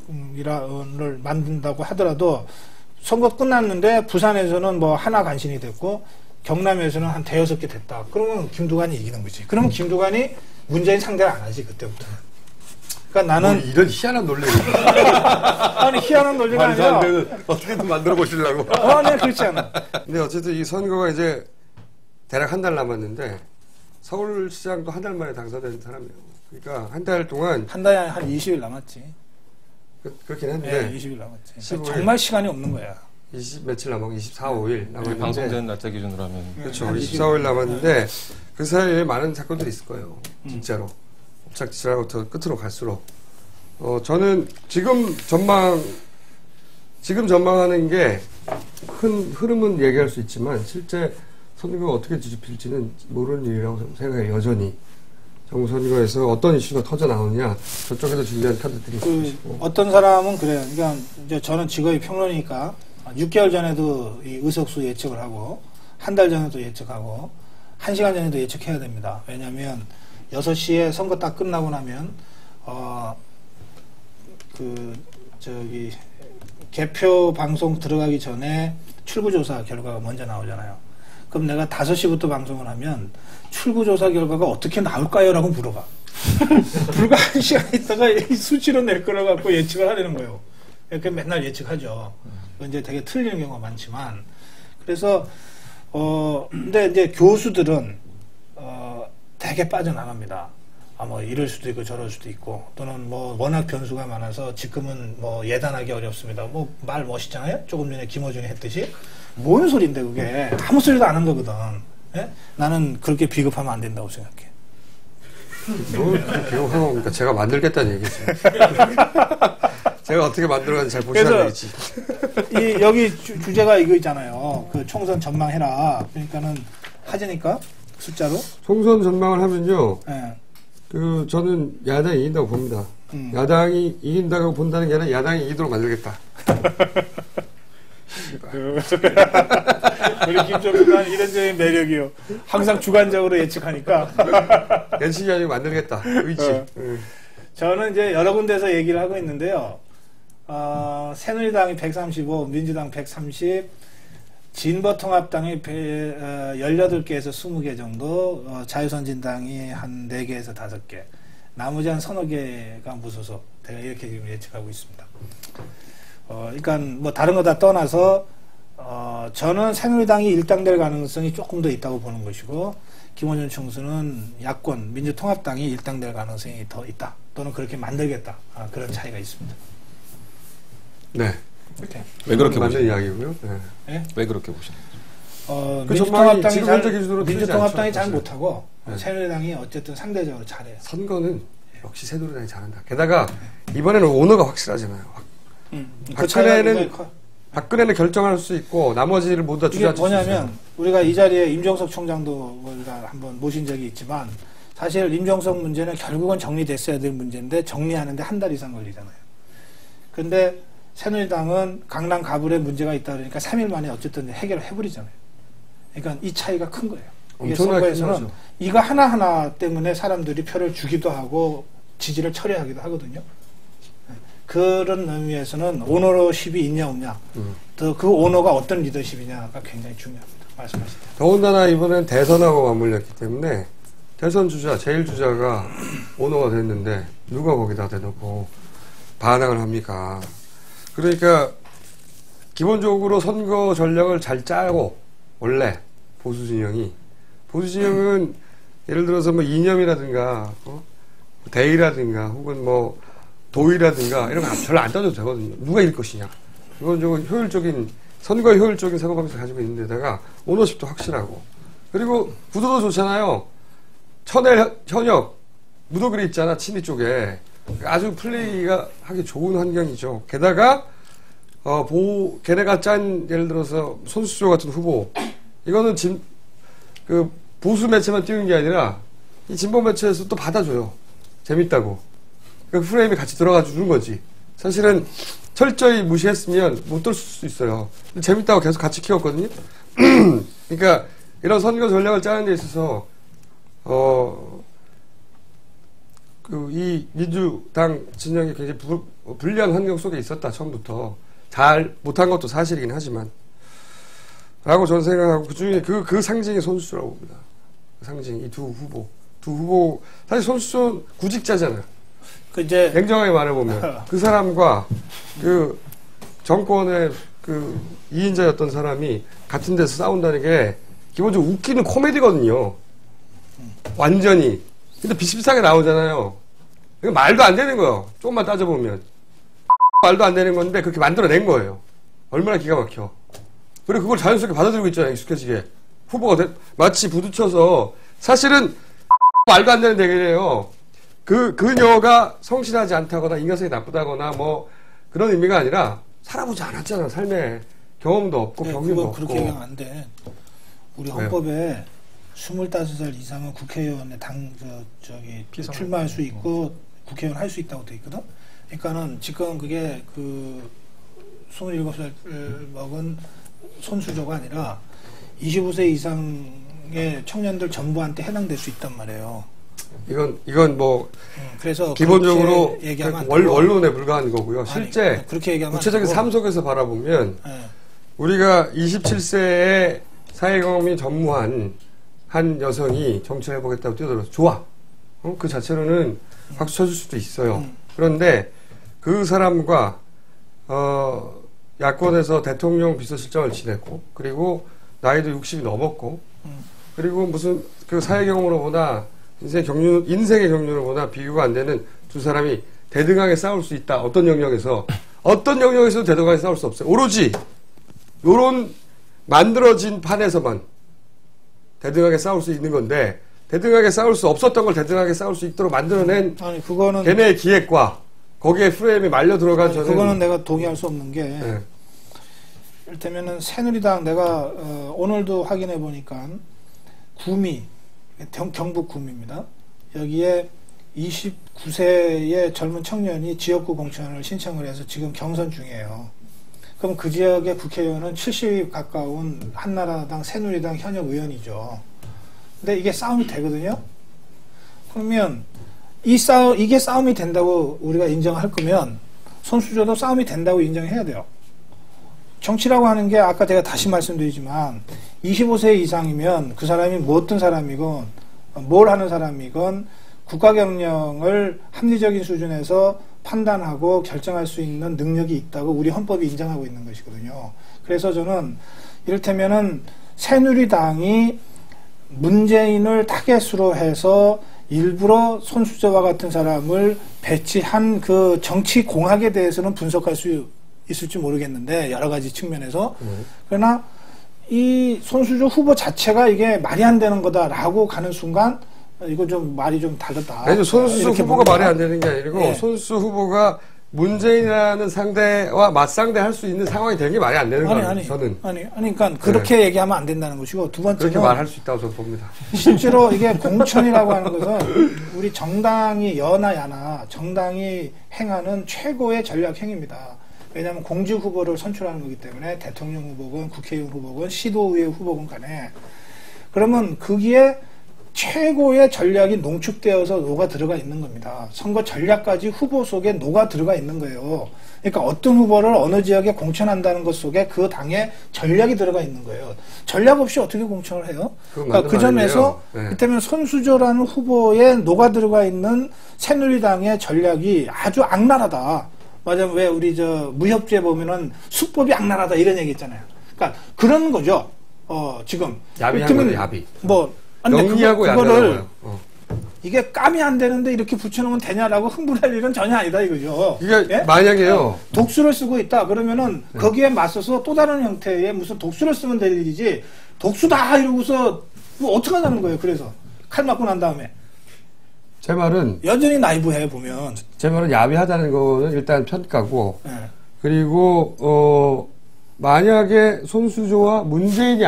만든다고 하더라도 선거 끝났는데 부산에서는 하나 간신히 됐고 경남에서는 한 5개 됐다. 그러면 김두관이 이기는 거지. 그러면 김두관이 문재인 상대를 안 하지 그때부터는. 그러니까 나는 이런 희한한 논리. 아니 희한한 논리가 아니라 어떻게든 만들어 보시려고. 네, 그렇지 않아. 근데 어쨌든 이 선거가 이제 대략 한 달 남았는데 서울시장도 한 달 만에 당선된 사람이에요. 그러니까 한 달 동안 한 달에 한 20일 남았지. 그렇긴 한데. 네, 20일 남았지. 15일. 정말 시간이 없는 거야. 20 며칠 남았고 24, 5일 남았는데. 방송되는 날짜 기준으로 하면. 그렇죠. 24일 남았는데 그 사이에 많은 사건들이 있을 거예요. 진짜로. 옵착지라부터 끝으로 갈수록. 저는 지금 전망하는 게 큰 흐름은 얘기할 수 있지만 실제 선거가 어떻게 뒤집힐지는 모르는 일이라고 생각해요. 여전히. 정선거에서 어떤 이슈가 터져 나오느냐 저쪽에서 준비한 카드들이 있고 어떤 사람은 그래요. 그러니까 이제 저는 직업이 평론이니까 6개월 전에도 이 의석수 예측을 하고 한 달 전에도 예측하고 1시간 전에도 예측해야 됩니다. 왜냐하면 6시에 선거 딱 끝나고 나면 개표 방송 들어가기 전에 출구조사 결과가 먼저 나오잖아요. 그럼 내가 5시부터 방송을 하면 출구조사 결과가 어떻게 나올까요? 라고 물어봐. 불과 1시간 있다가 이 수치로 낼 거라 갖고 예측을 하려는 거예요. 이렇게 맨날 예측하죠. 이제 되게 틀리는 경우가 많지만. 그래서, 근데 이제 교수들은, 되게 빠져나갑니다. 뭐 이럴 수도 있고 저럴 수도 있고, 또는 뭐 워낙 변수가 많아서 지금은 뭐 예단하기 어렵습니다. 뭐 말 멋있잖아요? 조금 전에 김어준이 했듯이. 뭔 소린데 그게. 아무 소리도 안 한 거거든. 예? 나는 그렇게 비겁하면 안 된다고 생각해. 비겁하면 그러니까 제가 만들겠다는 얘기죠. 제가 어떻게 만들어가는지 잘 보시라는 얘기지. 여기 주제가 이거 있잖아요. 그 총선 전망해라. 그러니까는 하자니까 숫자로. 총선 전망을 하면요. 예. 저는 야당이 이긴다고 봅니다. 야당이 이긴다고 본다는 게 아니라 야당이 이기도록 만들겠다. 우리 김종국은 이런적인 매력이요. 항상 주관적으로 예측하니까. 예측이 아니고 만들겠다. 의지. 저는 이제 여러 군데서 얘기를 하고 있는데요. 새누리당이 135, 민주당 130, 진보통합당이 18개에서 20개 정도, 자유선진당이 한 4개에서 5개, 나머지 한 서너 개가 무소속. 제가 이렇게 지금 예측하고 있습니다. 그러니까 뭐 다른 거 다 떠나서 저는 새누리당이 일당될 가능성이 조금 더 있다고 보는 것이고, 김원준 총수는 야권 민주통합당이 일당될 가능성이 더 있다, 또는 그렇게 만들겠다, 그런 차이가 있습니다. 네. 왜 그렇게 맞는 이야기고요. 네. 네? 왜 그렇게 보시나요? 민주통합당이 잘 못하고 네. 새누리당이 어쨌든 상대적으로 잘해요. 선거는 역시 새누리당이 잘한다. 게다가 이번에는 오너가 확실하잖아요. 박근혜는 결정할 수 있고 나머지를 모두 다 주저앉힐 수 있어요. 이게 뭐냐면 우리가 이 자리에 임종석 총장도 우리가 한번 모신 적이 있지만, 사실 임종석 문제는 결국은 정리됐어야 될 문제인데 정리하는데 한 달 이상 걸리잖아요. 그런데 새누리당은 강남 가불에 문제가 있다 그러니까 3일 만에 어쨌든 해결을 해버리잖아요. 그러니까 이 차이가 큰 거예요. 이게 선거에서는 이거 하나하나 때문에 사람들이 표를 주기도 하고 지지를 철회하기도 하거든요. 그런 의미에서는 오너십이 있냐 없냐, 또 그 오너가 어떤 리더십이냐가 굉장히 중요합니다. 말씀하시죠. 더군다나 이번엔 대선하고 맞물렸기 때문에 대선 주자, 제1주자가 오너가 됐는데 누가 거기다 대놓고 반항을 합니까? 그러니까 기본적으로 선거 전략을 잘 짜고, 원래 보수 진영은 예를 들어서 뭐 이념이라든가 대의라든가 혹은 뭐 도의라든가 이런 거 별로 안 따져도 되거든요. 누가 이길 것이냐. 이건 좀 선거에 효율적인 사고방식을 가지고 있는 데다가 오너십도 확실하고, 그리고 구도도 좋잖아요. 천엘, 현역, 무도그리 있잖아, 친위 쪽에. 아주 플레이가 하기 좋은 환경이죠. 게다가, 걔네가 짠, 예를 들어서 손수조 같은 후보, 이거는 보수 매체만 띄우는 게 아니라 이 진보 매체에서 또 받아줘요. 재밌다고. 그 프레임이 같이 들어가 주는 거지. 사실은 철저히 무시했으면 못 들을 수 있어요. 근데 재밌다고 계속 같이 키웠거든요. 그러니까 이런 선거 전략을 짜는 데 있어서 이 민주당 진영이 굉장히 불리한 환경 속에 있었다, 처음부터. 잘 못한 것도 사실이긴 하지만. 라고 저는 생각하고, 그 중에 그 상징이 손수조라고 봅니다. 그 상징, 이 두 후보, 사실 손수조는 구직자잖아요. 냉정하게 말해보면. 그 사람과 그 정권의 그 2인자였던 사람이 같은 데서 싸운다는 게 기본적으로 웃기는 코미디거든요. 완전히. 근데 비슷비슷하게 나오잖아요. 이거 말도 안 되는 거예요. 조금만 따져보면. 말도 안 되는 건데 그렇게 만들어낸 거예요. 얼마나 기가 막혀. 그리고 그걸 자연스럽게 받아들이고 있잖아요. 익숙해지게. 후보가 마치 부딪혀서, 사실은 말도 안 되는 대결이에요. 그녀가 성실하지 않다거나 인간성이 나쁘다거나 뭐 그런 의미가 아니라 살아보지 않았잖아. 삶에 경험도 없고 경험도 없고. 그렇게 얘기하면 안 돼. 우리 헌법에 25살 이상은 국회의원에 출마할 수 있고 국회의원 할 수 있다고 돼 있거든. 그러니까는 지금 그게 27살 먹은 손수조가 아니라 25세 이상의 청년들 전부한테 해당될 수 있단 말이에요. 이건 뭐 그래서 기본적으로 원론에 불과한 거고요. 실제 그렇게 얘기하면 구체적인 삶 속에서 바라보면 우리가 27세에 사회 경험이 전무한 한 여성이 정치를 해보겠다고 뛰어들어서 좋아. 그 자체로는 박수 쳐줄 수도 있어요. 그런데 그 사람과 야권에서 대통령 비서실장을 지냈고, 그리고 나이도 60이 넘었고, 그리고 무슨 그 사회 경험으로 보다 인생의 경륜으로 보다 비교가 안 되는 두 사람이 대등하게 싸울 수 있다. 어떤 영역에서도 대등하게 싸울 수 없어요. 오로지 요런 만들어진 판에서만 대등하게 싸울 수 있는 건데, 대등하게 싸울 수 없었던 걸 대등하게 싸울 수 있도록 만들어낸 그거는 걔네의 기획과 거기에 프레임에 말려 들어간 저는 그거는 내가 동의할 수 없는 게 이를테면은 새누리당 내가 오늘도 확인해 보니까 구미 경북 구미입니다. 여기에 29세의 젊은 청년이 지역구 공천을 신청을 해서 지금 경선 중이에요. 그럼 그 지역의 국회의원은 70 가까운 한나라당 새누리당 현역 의원이죠. 근데 이게 싸움이 되거든요. 그러면 이게 싸움이 된다고 우리가 인정할 거면 손수저도 싸움이 된다고 인정해야 돼요. 정치라고 하는 게 아까 제가 다시 말씀드리지만 25세 이상이면 그 사람이 뭐 어떤 사람이건 뭘 하는 사람이건 국가 경영을 합리적인 수준에서 판단하고 결정할 수 있는 능력이 있다고 우리 헌법이 인정하고 있는 것이거든요. 그래서 저는 이를테면은 새누리당이 문재인을 타겟으로 해서 일부러 손수저와 같은 사람을 배치한 그 정치 공학에 대해서는 분석할 수 있을지 모르겠는데 여러 가지 측면에서 그러나 이 손수저 후보 자체가 이게 말이 안 되는 거다라고 가는 순간 이거 좀 말이 좀 다르다. 아니, 손수저 후보가 말이 안 되는 게 아니고 손수저 후보가 문재인이라는 상대와 맞상대할 수 있는 상황이 되는 게 말이 안 되는 거예요. 저는. 그러니까 그렇게 얘기하면 안 된다는 것이고 두 번째는 그렇게 말할 수 있다고 저는 봅니다. 실제로 이게 공천이라고 하는 것은 우리 정당이 여나 야나 정당이 행하는 최고의 전략 행위입니다. 왜냐하면 공직 후보를 선출하는 거기 때문에 대통령 후보건 국회의원 후보건 시도의회 후보건 간에 그러면 거기에 최고의 전략이 농축되어서 녹아 들어가 있는 겁니다. 선거 전략까지 후보 속에 녹아 들어가 있는 거예요. 그러니까 어떤 후보를 어느 지역에 공천한다는 것 속에 그 당의 전략이 들어가 있는 거예요. 전략 없이 어떻게 공천을 해요? 그러니까 그 점에서 이를테면 손수저라는 후보에 녹아 들어가 있는 새누리당의 전략이 아주 악랄하다. 맞아요. 왜 우리 무협지에 보면은 수법이 악랄하다 이런 얘기 있잖아요. 그러니까 그런 거죠. 지금 야비한 거죠, 야비. 영리하고 그거를 이게 까미 안 되는데 이렇게 붙여놓으면 되냐라고 흥분할 일은 전혀 아니다 이거죠. 이게 예? 만약에요. 독수를 쓰고 있다 그러면은 거기에 맞서서 또 다른 형태의 무슨 독수를 쓰면 될 일이지 독수다 이러고서 뭐 어떻게 하자는 거예요. 그래서 칼 맞고 난 다음에 제 말은 여전히 나이브해 보면 제 말은 야비하다는 거는 일단 평가고 그리고 만약에 손수조와 문재인이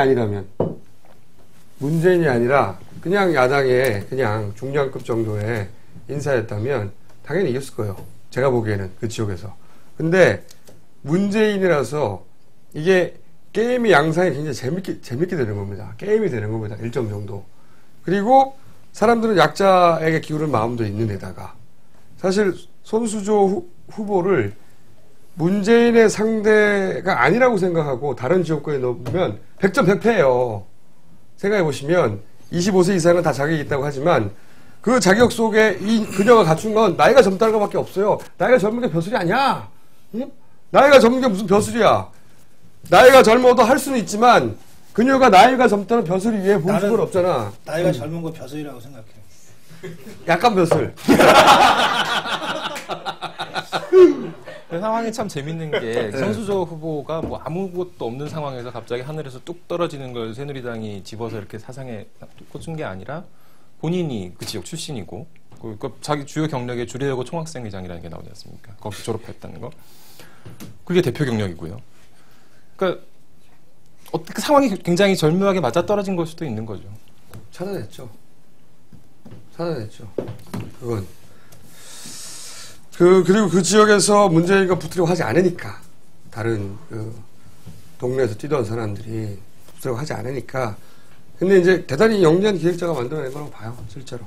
아니라 그냥 야당의 그냥 중량급 정도의 인사였다면 당연히 이겼을 거예요. 제가 보기에는 그 지역에서. 근데 문재인이라서 이게 게임의 양상이 굉장히 재밌게 되는 겁니다. 게임이 되는 겁니다. 일정 정도. 그리고 사람들은 약자에게 기울은 마음도 있는 데다가 사실 손수조 후보를 문재인의 상대가 아니라고 생각하고 다른 지역구에 넣으면 100점 100패예요. 생각해보시면 25세 이상은 다 자격이 있다고 하지만 그 자격 속에 이 그녀가 갖춘 건 나이가 젊다는 것밖에 없어요. 나이가 젊은 게 벼슬이 아니야. 응? 나이가 젊은 게 무슨 벼슬이야. 나이가 젊어도 할 수는 있지만 그녀가 나이가 젊다는 벼슬이 위에 본 적은 없잖아. 나이가 젊은 거 벼슬이라고 생각해. 약간 벼슬. 그 상황이 참 재밌는 게 손수저 후보가 뭐 아무것도 없는 상황에서 갑자기 하늘에서 뚝 떨어지는 걸 새누리당이 집어서 이렇게 사상에 꽂은 게 아니라 본인이 그 지역 출신이고 그 자기 주요 경력에 주례하고 총학생회장이라는 게 나오지 않습니까? 거기 졸업했다는 거. 그게 대표 경력이고요. 그러니까 어떻게 상황이 굉장히 절묘하게 맞아떨어진 걸 수도 있는 거죠. 찾아냈죠. 그건. 그리고 그 지역에서 문재인과 붙으려고 하지 않으니까 다른 동네에서 뛰던 사람들이 붙으려고 하지 않으니까 근데 이제 대단히 영리한 기획자가 만들어낸 거라고 봐요, 실제로.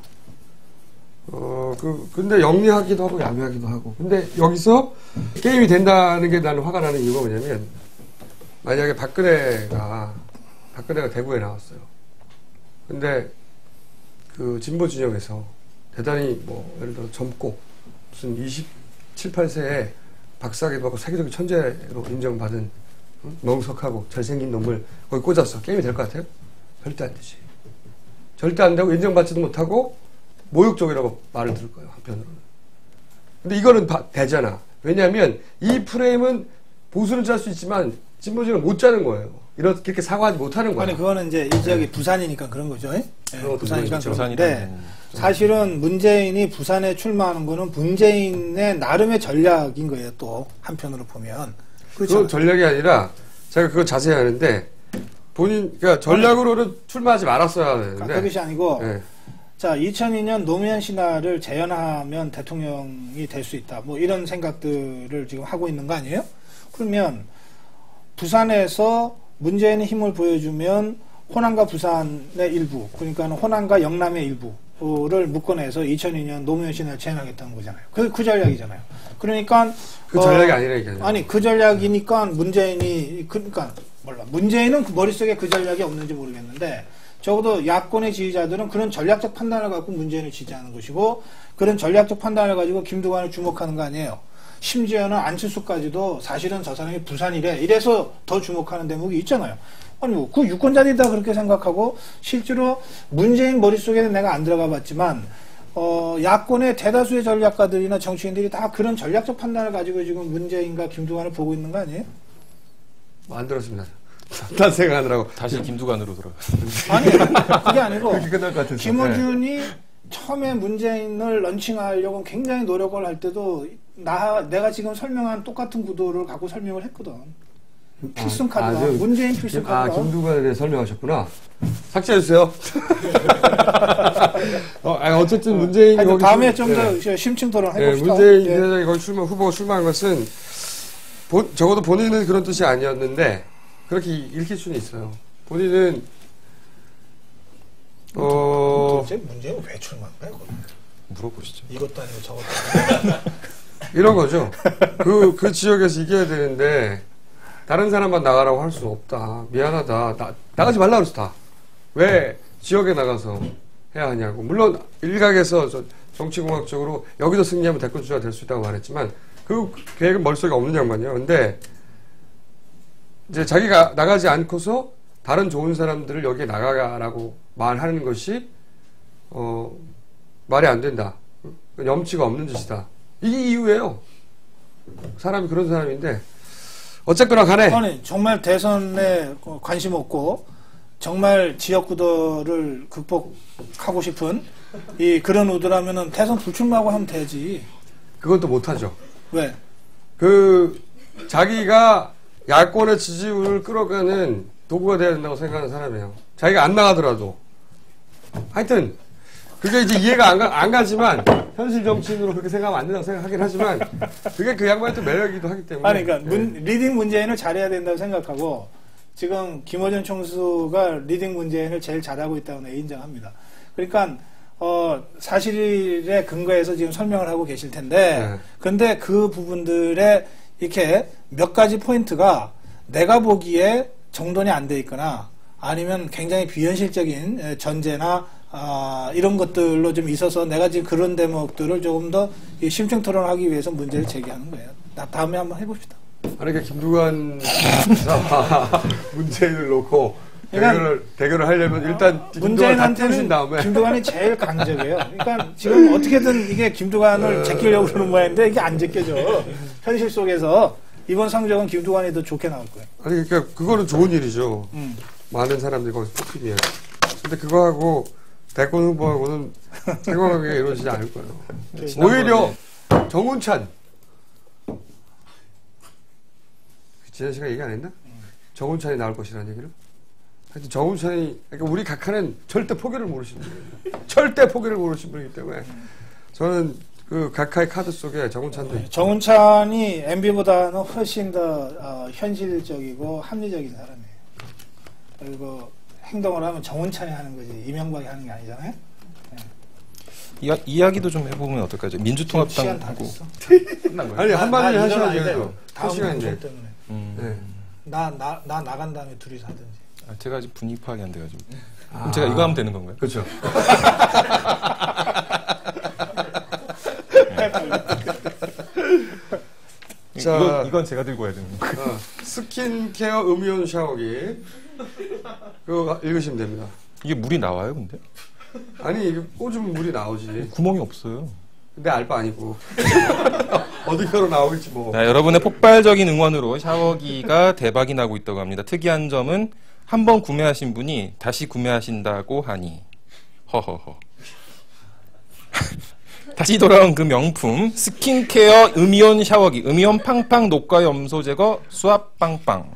근데 영리하기도 하고 야비하기도 하고. 근데 여기서 게임이 된다는 게 나는 화가 나는 이유가 뭐냐면 만약에 박근혜가 박근혜가 대구에 나왔어요. 근데 그 진보 진영에서 대단히 뭐 예를 들어 젊고 무슨 27, 8세에 박사학위도 하고 세계적인 천재로 인정받은 멍석하고 잘생긴 놈을 거기 꽂았어. 게임이 될 것 같아요? 절대 안 되지. 절대 안 되고 인정받지도 못하고 모욕적이라고 말을 들을 거예요. 한편으로는. 근데 이거는 되잖아. 왜냐하면 이 프레임은 보수는 짤 수 있지만 진보진은 못 짜는 거예요. 이렇게 사과하지 못하는 거예요. 아니 그거는 이제 이 지역이 부산이니까 그런 거죠. 부산이니까 그런 건데 사실은 문재인이 부산에 출마하는 거는 문재인의 나름의 전략인 거예요. 또 한편으로 보면 그건 전략이 아니라 제가 그걸 자세히 하는데 그러니까 전략으로는 출마하지 말았어야 되는데 그것이 아니고 자 2002년 노무현 신화를 재현하면 대통령이 될 수 있다. 뭐 이런 생각들을 지금 하고 있는 거 아니에요? 그러면 부산에서 문재인의 힘을 보여주면 호남과 부산의 일부, 그러니까 호남과 영남의 일부를 묶어내서 2002년 노무현 신화를 재현하겠다는 거잖아요. 그 전략이잖아요. 그러니까 그 전략이 아니라니까요. 아니 그 전략이니까 문재인이 그러니까 몰라. 문재인은 그 머릿속에 그 전략이 없는지 모르겠는데 적어도 야권의 지지자들은 그런 전략적 판단을 갖고 문재인을 지지하는 것이고 그런 전략적 판단을 가지고 김두관을 주목하는 거 아니에요. 심지어는 안철수까지도 사실은 저 사람이 부산이래 이래서 더 주목하는 대목이 있잖아요. 아니 뭐 그 유권자들이 다 그렇게 생각하고 실제로 문재인 머릿속에는 내가 안 들어가 봤지만 야권의 대다수의 전략가들이나 정치인들이 다 그런 전략적 판단을 가지고 지금 문재인과 김두관을 보고 있는 거 아니에요? 안 들었습니다. 딴 생각하느라고 다시 김두관으로 돌아가. 아니 그게 아니고 그렇게 끝날 것 같아서. 김어준이 처음에 문재인을 런칭하려고 굉장히 노력을 할 때도 내가 지금 설명한 똑같은 구도를 갖고 설명을 했거든. 필승 카드다. 문재인 필승 카드다. 김두관에 대해 설명하셨구나. 삭제해주세요. 어쨌든 문재인이 거기 다음에 좀 더 심층 토론 해봅시다. 문재인 대장이 거기 후보가 출마한 것은 적어도 본인은 그런 뜻이 아니었는데 그렇게 읽힐 수는 있어요. 본인은 도대체 문재인은 왜 출마한 거야? 물어보시죠. 이것도 아니고 저것도 아니고. 이런 거죠. 그 지역에서 이겨야 되는데 다른 사람만 나가라고 할 수 없다. 미안하다. 나가지 말라 그랬어 다. 왜 지역에 나가서 해야 하냐고. 물론 일각에서 정치공학적으로 여기서 승리하면 대권 주자가 될 수 있다고 말했지만 그 계획은 머릿속에 없는 양반이에요. 근데 이제 자기가 나가지 않고서 다른 좋은 사람들을 여기에 나가라고 말하는 것이 말이 안 된다. 염치가 없는 짓이다. 이게 이유예요. 사람이 그런 사람인데 어쨌거나 간에 아니 정말 대선에 관심 없고 정말 지역구도를 극복하고 싶은 그런 의도라면은 대선 불출마하고 하면 되지. 그건 또 못하죠. 왜? 자기가 야권의 지지율을 끌어가는 도구가 돼야 된다고 생각하는 사람이에요. 자기가 안 나가더라도. 하여튼 그게 이제 이해가 안 가지만 현실 정치인으로 그렇게 생각하면 안 된다고 생각하긴 하지만 그게 그 양반의 또 매력이기도 하기 때문에. 아니 그러니까 리딩 문재인을 잘해야 된다고 생각하고 지금 김어준 총수가 리딩 문재인을 제일 잘하고 있다고 내 인정합니다. 그러니까 사실에 근거해서 지금 설명을 하고 계실 텐데 근데 그 부분들에 이렇게 몇 가지 포인트가 내가 보기에 정돈이 안 돼 있거나 아니면 굉장히 비현실적인 전제나 이런 것들로 좀 있어서 내가 지금 그런 대목들을 조금 더 심층 토론하기 위해서 문제를 제기하는 거예요. 다음에 한번 해봅시다. 그러니까 김두관 문재인을 놓고 대결을 하려면 일단 문재인한테는 다음에 김두관이 제일 강적이에요. 그러니까 지금 어떻게든 이게 김두관을 제끼려고 그러는 모양인데 이게 안 제껴져. 현실 속에서 이번 성적은 김두관이 더 좋게 나올 거예요. 아니 그러니까 그거는 좋은 일이죠. 많은 사람들이 거기서 뽑히면. 근데 그거하고 대권 후보하고는 생각하기가 이루어지지 않을 거예요. 오히려 정운찬 지난 시간에 얘기 안 했나? 정운찬이 나올 것이라는 얘기를. 하여튼 정운찬이 그러니까 우리 각하는 절대 포기를 모르시는 분이에요. 절대 포기를 모르시는 분이기 때문에 저는 그 각하의 카드 속에 정운찬도 있죠. 정운찬이 MB보다는 훨씬 더 현실적이고 합리적인 사람이에요. 그리고 행동을 하면 정운찬이 하는 거지 이명박이 하는 게 아니잖아요. 네. 이야기도 좀 해보면 어떨까요? 민주통합당하고 끝난 거예요. 아니 한마디 하셔야죠. 다음 방송 때문에. 나 나간 다음에 둘이서 하든지. 제가 아직 분위기 파악이 안 돼가지고. 그럼 제가 이거 하면 되는 건가요? 그렇죠. 자, 이건 제가 들고 와야 되는 거예요. 스킨케어 음이온 샤워기. 그거 읽으시면 됩니다. 이게 물이 나와요, 근데? 아니, 이게 꽂으면 물이 나오지. 구멍이 없어요. 근데 알 바 아니고. 어디서로 나오겠지 뭐. 자, 여러분의 폭발적인 응원으로 샤워기가 대박이 나고 있다고 합니다. 특이한 점은 한 번 구매하신 분이 다시 구매하신다고 하니 허허허. 다시 돌아온 그 명품 스킨케어 음이온 샤워기, 음이온 팡팡 녹과 염소 제거 수압 빵빵.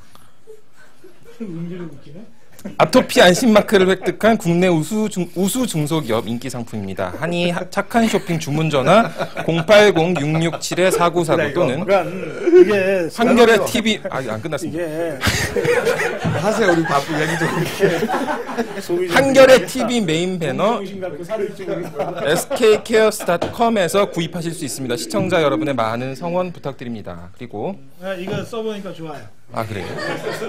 아토피 안심마크를 획득한 국내 우수 중소기업 인기 상품입니다. 한이 착한 쇼핑 주문 전화 080-667-4949 또는 이게 한겨레 TV 안 끝났습니다. 이게 하세요. 우리 바쁘 얘기 좀. 한겨레 TV 메인 배너 skcares.com에서 구입하실 수 있습니다. 시청자 여러분의 많은 성원 부탁드립니다. 그리고 이거 써보니까 좋아요. 아 그래요?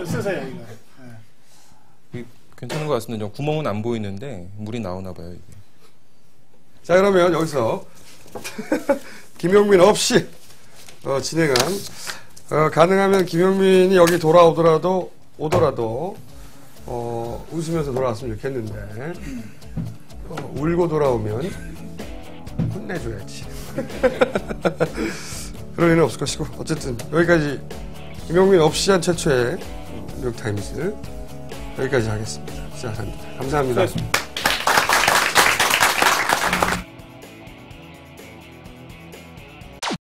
쓰세요 이거. 괜찮은 것 같습니다. 구멍은 안 보이는데 물이 나오나 봐요. 이게. 자, 그러면 여기서 김용민 없이 진행한 가능하면 김용민이 여기 오더라도 웃으면서 돌아왔으면 좋겠는데 울고 돌아오면 혼내줘야지. 그럴 일은 없을 것이고 어쨌든 여기까지 김용민 없이 한 최초의 뉴욕타임스 여기까지 하겠습니다. 시작합니다. 감사합니다.